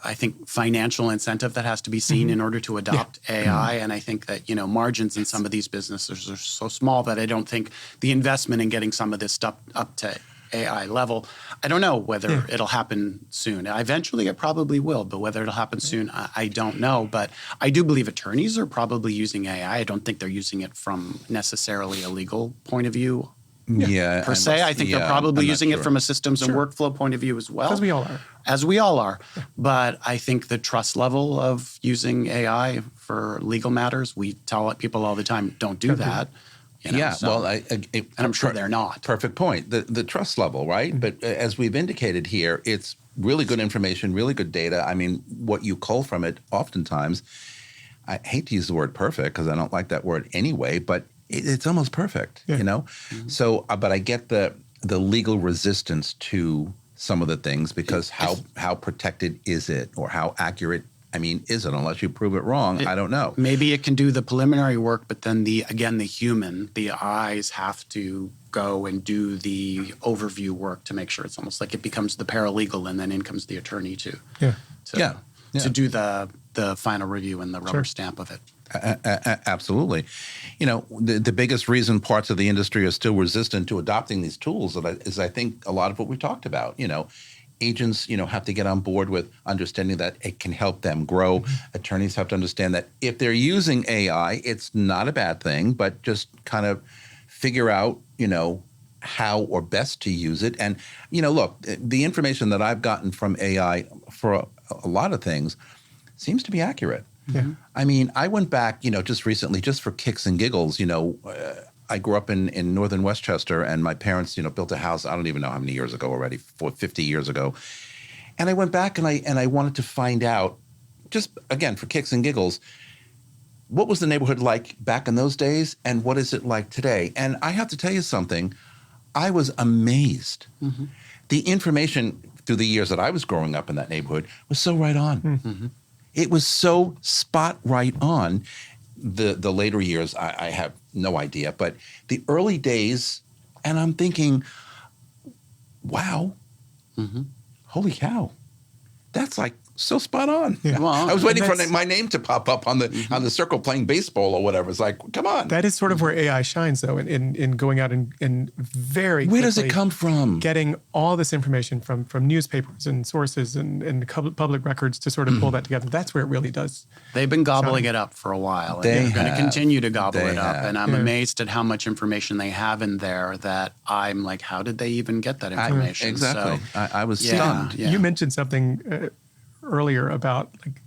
I think financial incentive that has to be seen in order to adopt AI. And I think that, margins in some of these businesses are so small that I don't think the investment in getting some of this stuff up to AI level, I don't know whether it'll happen soon. Eventually it probably will, but whether it'll happen soon, I don't know. But I do believe attorneys are probably using AI. I don't think they're using it from necessarily a legal point of view. Per se. I think they're probably using it from a systems and workflow point of view as well. As we all are. As we all are. But I think the trust level of using AI for legal matters, we tell people all the time, don't do that. And I'm sure they're not. Perfect point. The trust level, right? But as we've indicated here, it's really good information, really good data. I mean, what you cull from it oftentimes, I hate to use the word perfect because I don't like that word anyway, but it's almost perfect, you know? So, but I get the legal resistance to some of the things because how protected is it or how accurate, I mean, is it? Unless you prove it wrong, I don't know. Maybe it can do the preliminary work, but then the human, the eyes have to go and do the overview work to make sure it's almost like it becomes the paralegal and then in comes the attorney to do the final review and the rubber stamp of it. Absolutely. You know, the biggest reason parts of the industry are still resistant to adopting these tools is I think a lot of what we talked about. You know, agents, have to get on board with understanding that it can help them grow. Mm-hmm. Attorneys have to understand that if they're using AI, it's not a bad thing, but just kind of figure out, how or best to use it. And, look, the information that I've gotten from AI for a lot of things seems to be accurate. Yeah. I mean, I went back, just recently, just for kicks and giggles, I grew up in northern Westchester, and my parents, built a house, I don't even know how many years ago already, 50 years ago. And I went back and I wanted to find out, just again, for kicks and giggles, what was the neighborhood like back in those days and what is it like today? And I have to tell you something, I was amazed. Mm-hmm. The information through the years that I was growing up in that neighborhood was so right on. Mm-hmm. It was so spot right on. The later years, I have no idea. But the early days, and I'm thinking, wow, holy cow, that's like so spot on. Yeah. Well, I was waiting for my name to pop up on the circle playing baseball or whatever. It's like, come on. That is sort of where AI shines, though, in going out and very Where does it come from? Getting all this information from newspapers and sources and public records to sort of pull that together. That's where it really does. They've been gobbling it up for a while. And they're going to continue to gobble it up. And I'm amazed at how much information they have in there that I'm like, how did they even get that information? Exactly. So, I was stunned. Yeah. You mentioned something earlier about like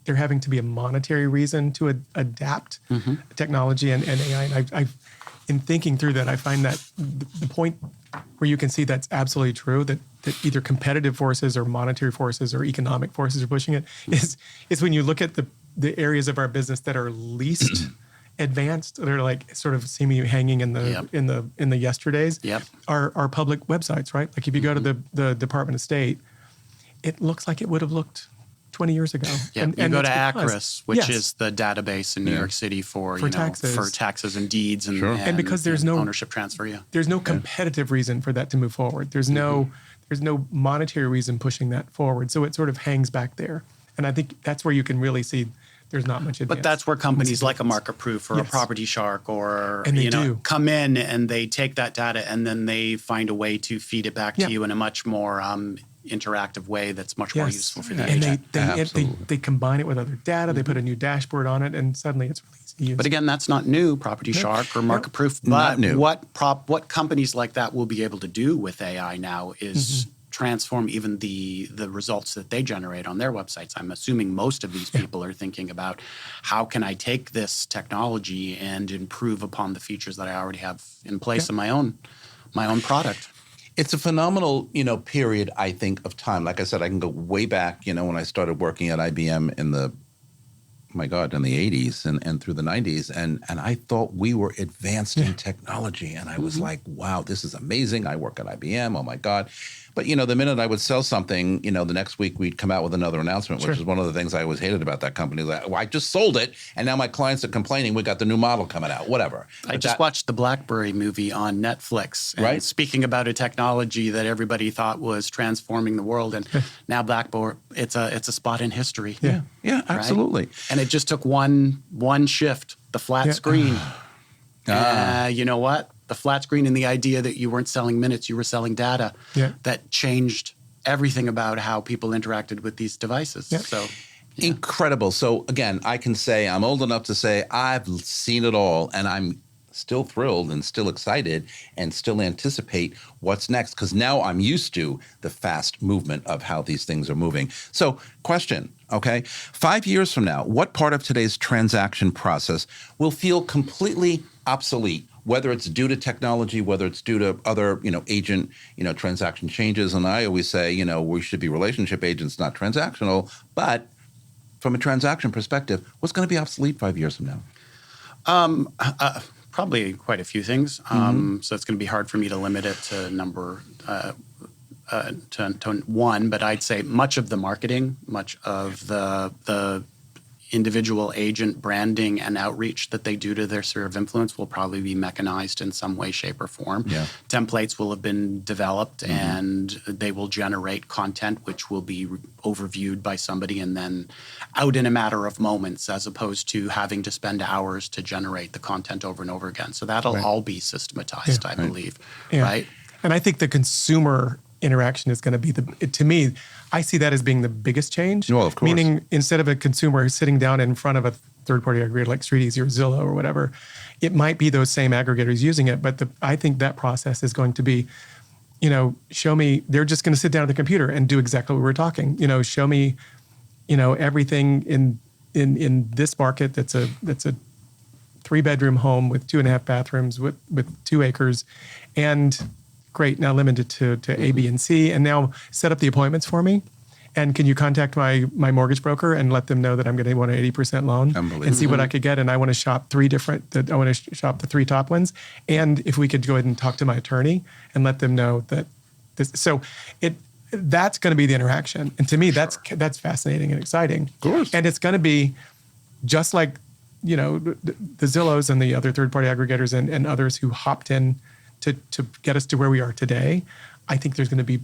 there having to be a monetary reason to adapt technology and AI. And I in thinking through that, I find that the point where you can see that's absolutely true, that either competitive forces or monetary forces or economic forces are pushing it, is when you look at the areas of our business that are least advanced, they're like sort of seemingly hanging in the in the yesterdays, are public websites, right? Like if you go to the Department of State, it looks like it would have looked 20 years ago. Yeah, and you go to ACRIS, which is the database in New York City for taxes and deeds and because there's no ownership transfer. There's no competitive reason for that to move forward. There's no monetary reason pushing that forward. So it sort of hangs back there. And I think that's where you can really see there's not much advance. But that's where companies like a Market Proof or a Property Shark or come in and they take that data and then they find a way to feed it back to you in a much more interactive way that's much more useful for the agent. And they combine it with other data. They put a new dashboard on it, and suddenly it's really easy to use. But again, that's not new, Property Shark or Market Proof. But not new. What companies like that will be able to do with AI now is transform even the results that they generate on their websites. I'm assuming most of these people are thinking about how can I take this technology and improve upon the features that I already have in place in my own product. It's a phenomenal, period, I think, of time. Like I said, I can go way back, when I started working at IBM in the 80s and through the 90s. And I thought we were advanced in technology. And I was like, wow, this is amazing. I work at IBM. Oh, my God. But, the minute I would sell something, the next week we'd come out with another announcement, which is one of the things I always hated about that company. Like, well, I just sold it, and now my clients are complaining we got the new model coming out, whatever. I just watched the BlackBerry movie on Netflix. And speaking about a technology that everybody thought was transforming the world, and now BlackBerry, it's a spot in history. Yeah, absolutely. And it just took one shift, the flat screen. You know what? The flat screen and the idea that you weren't selling minutes, you were selling data, that changed everything about how people interacted with these devices. So incredible. So again, I can say I'm old enough to say I've seen it all, and I'm still thrilled and still excited and still anticipate what's next, because now I'm used to the fast movement of how these things are moving. So question, okay, 5 years from now, what part of today's transaction process will feel completely obsolete? Whether it's due to technology, whether it's due to other, agent, transaction changes. And I always say, we should be relationship agents, not transactional. But from a transaction perspective, what's going to be obsolete 5 years from now? Probably quite a few things. So it's going to be hard for me to limit it to number to one, but I'd say much of the marketing, much of the individual agent branding and outreach that they do to their sphere of influence will probably be mechanized in some way, shape, or form. Yeah. Templates will have been developed and they will generate content which will be overviewed by somebody and then out in a matter of moments, as opposed to having to spend hours to generate the content over and over again. So that'll all be systematized, I believe, right? And I think the consumer interaction is going to be to me, I see that as being the biggest change. Well, of course. Meaning, instead of a consumer sitting down in front of a third-party aggregator like StreetEasy or Zillow or whatever, it might be those same aggregators using it. But I think that process is going to be, show me. They're just going to sit down at the computer and do exactly what we're talking. Show me, everything in this market that's a 3-bedroom home with 2.5 bathrooms with 2 acres, and great, now limited to A, B, and C, and now set up the appointments for me. And can you contact my mortgage broker and let them know that I'm going to want an 80% loan and see what I could get? And I want to shop I want to shop the 3 top ones. And if we could go ahead and talk to my attorney and let them know that this. So that's going to be the interaction. And to me, that's fascinating and exciting. Of course. And it's going to be just like, the Zillows and the other third-party aggregators and others who hopped in to get us to where we are today. I think there's going to be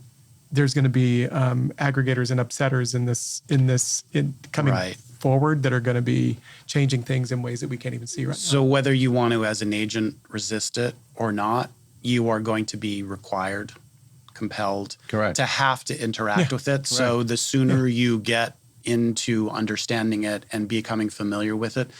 aggregators and upsetters in coming forward that are going to be changing things in ways that we can't even see right now. So whether you want to, as an agent, resist it or not, you are going to be required, compelled, Correct. to have to interact with it. So the sooner you get into understanding it and becoming familiar with it,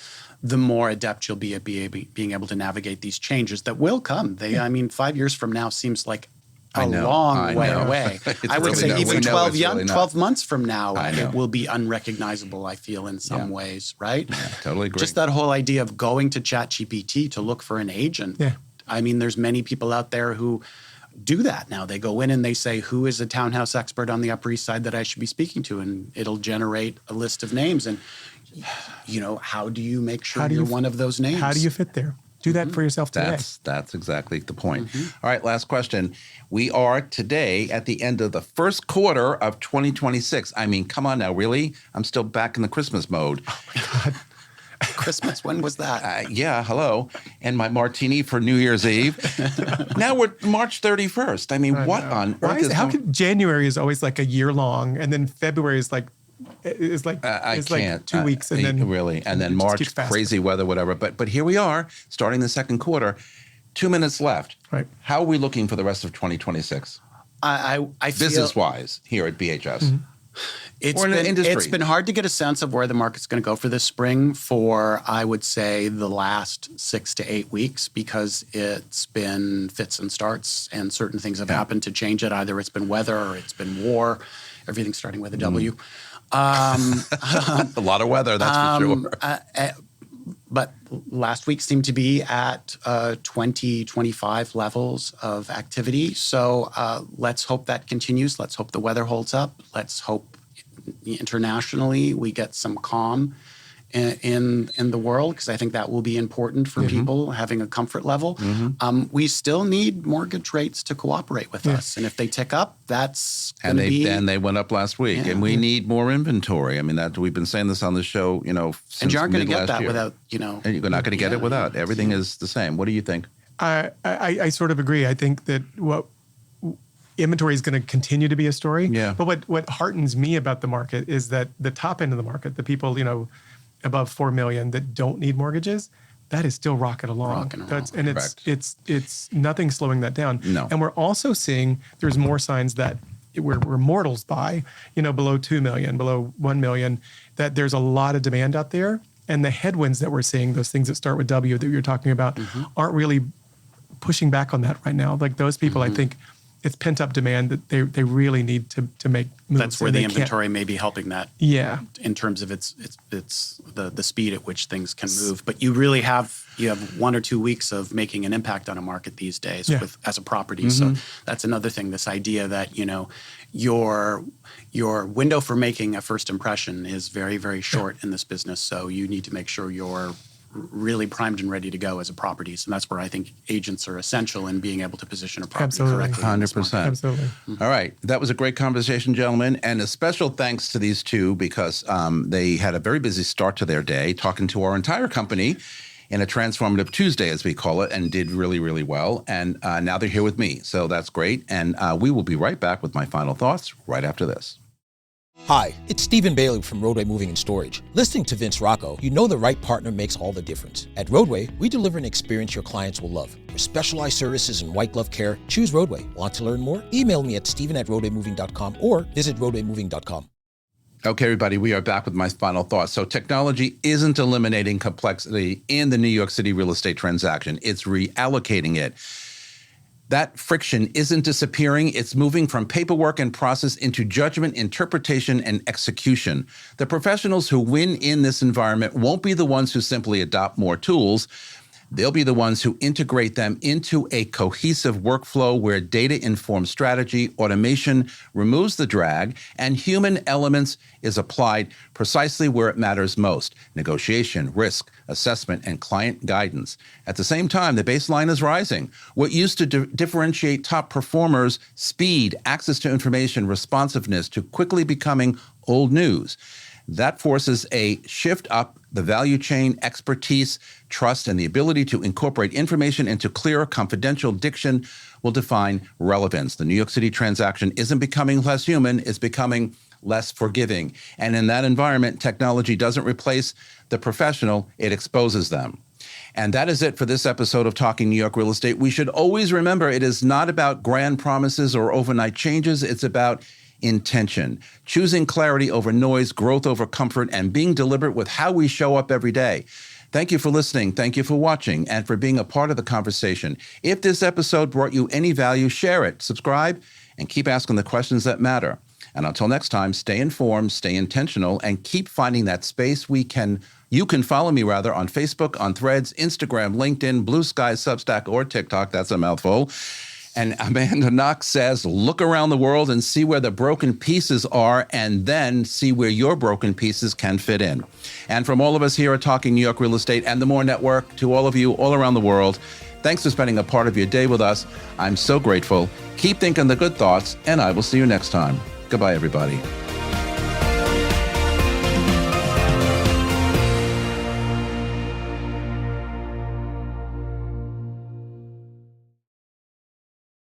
the more adept you'll be at being able to navigate these changes that will come. 5 years from now seems like a long way away. I would say even 12 months from now, it will be unrecognizable, I feel, in some ways, right? Yeah, totally agree. Just that whole idea of going to ChatGPT to look for an agent. Yeah. There's many people out there who do that now. They go in and they say, who is a townhouse expert on the Upper East Side that I should be speaking to? And it'll generate a list of names. And, how do you make sure you're one of those names? How do you fit there? Do that for yourself today. That's exactly the point. All right, last question. We are today at the end of the first quarter of 2026. Come on now, really? I'm still back in the Christmas mode. Oh, my God. Christmas, when was that? Yeah, hello. And my martini for New Year's Eve. Now we're March 31st. What on earth how can January is always like a year long, and then February is like 2 weeks, and then really, and then March, crazy weather, whatever. But here we are, starting the second quarter. 2 minutes left. Right. How are we looking for the rest of 2026? I feel business-wise here at BHS. It's been hard to get a sense of where the market's going to go for this spring for, I would say, the last 6 to 8 weeks, because it's been fits and starts and certain things have happened to change it. Either it's been weather or it's been war. Everything's starting with a W. A lot of weather, that's for sure. But last week seemed to be at 2025 levels of activity. So let's hope that continues. Let's hope the weather holds up. Let's hope internationally we get some calm in the world, because I think that will be important for people having a comfort level. We still need mortgage rates to cooperate with us. And if they tick up, that's going to be... And they went up last week. And we need more inventory. that we've been saying this on the show, since and you aren't going to get that year. without, And you're not going to get it without. Everything is the same. What do you think? I sort of agree. I think that inventory is going to continue to be a story. Yeah. But what heartens me about the market is that the top end of the market, the people, above 4 million that don't need mortgages, that is still rocking along. And it's nothing slowing that down. No. And we're also seeing there's more signs that where mortals buy, below 2 million, below 1 million, that there's a lot of demand out there. And the headwinds that we're seeing, those things that start with W that you're talking about, aren't really pushing back on that right now. Like those people, I think it's pent up demand that they really need to make moves. That's where the inventory may be helping that. Yeah. In terms of its the speed at which things can move. But you really have 1 or 2 weeks of making an impact on a market these days as a property. So that's another thing, this idea that, your window for making a first impression is very, very short in this business. So you need to make sure you're really primed and ready to go as a property. So that's where I think agents are essential in being able to position a property correctly. 100%. Absolutely. All right. That was a great conversation, gentlemen. And a special thanks to these two because they had a very busy start to their day talking to our entire company in a transformative Tuesday, as we call it, and did really, really well. And now they're here with me. So that's great. And we will be right back with my final thoughts right after this. Hi, it's Stephen Bailey from Roadway Moving and Storage. Listening to Vince Rocco, you know the right partner makes all the difference. At Roadway, we deliver an experience your clients will love. For specialized services and white glove care, choose Roadway. Want to learn more? Email me at steven@roadwaymoving.com or visit roadwaymoving.com. Okay, everybody, we are back with my final thoughts. So technology isn't eliminating complexity in the New York City real estate transaction. It's reallocating it. That friction isn't disappearing. It's moving from paperwork and process into judgment, interpretation, and execution. The professionals who win in this environment won't be the ones who simply adopt more tools. They'll be the ones who integrate them into a cohesive workflow where data-informed strategy, automation removes the drag, and human elements is applied precisely where it matters most: negotiation, risk, assessment, and client guidance. At the same time, the baseline is rising. What used to differentiate top performers, speed, access to information, responsiveness, to quickly becoming old news. That forces a shift up the value chain. Expertise, trust, and the ability to incorporate information into clear, confidential diction will define relevance. The New York City transaction isn't becoming less human, it's becoming less forgiving. And in that environment, technology doesn't replace the professional, it exposes them. And that is it for this episode of Talking New York Real Estate. We should always remember it is not about grand promises or overnight changes, it's about intention, choosing clarity over noise, growth over comfort, and being deliberate with how we show up every day. Thank you for listening. Thank you for watching and for being a part of the conversation. If this episode brought you any value, share it, subscribe, and keep asking the questions that matter. And until next time, stay informed, stay intentional, and keep finding that space you can follow me on Facebook, on Threads, Instagram, LinkedIn, Blue Sky, Substack, or TikTok. That's a mouthful. And Amanda Knox says, look around the world and see where the broken pieces are, and then see where your broken pieces can fit in. And from all of us here at Talking New York Real Estate and the More Network, to all of you all around the world, thanks for spending a part of your day with us. I'm so grateful. Keep thinking the good thoughts, and I will see you next time. Goodbye, everybody.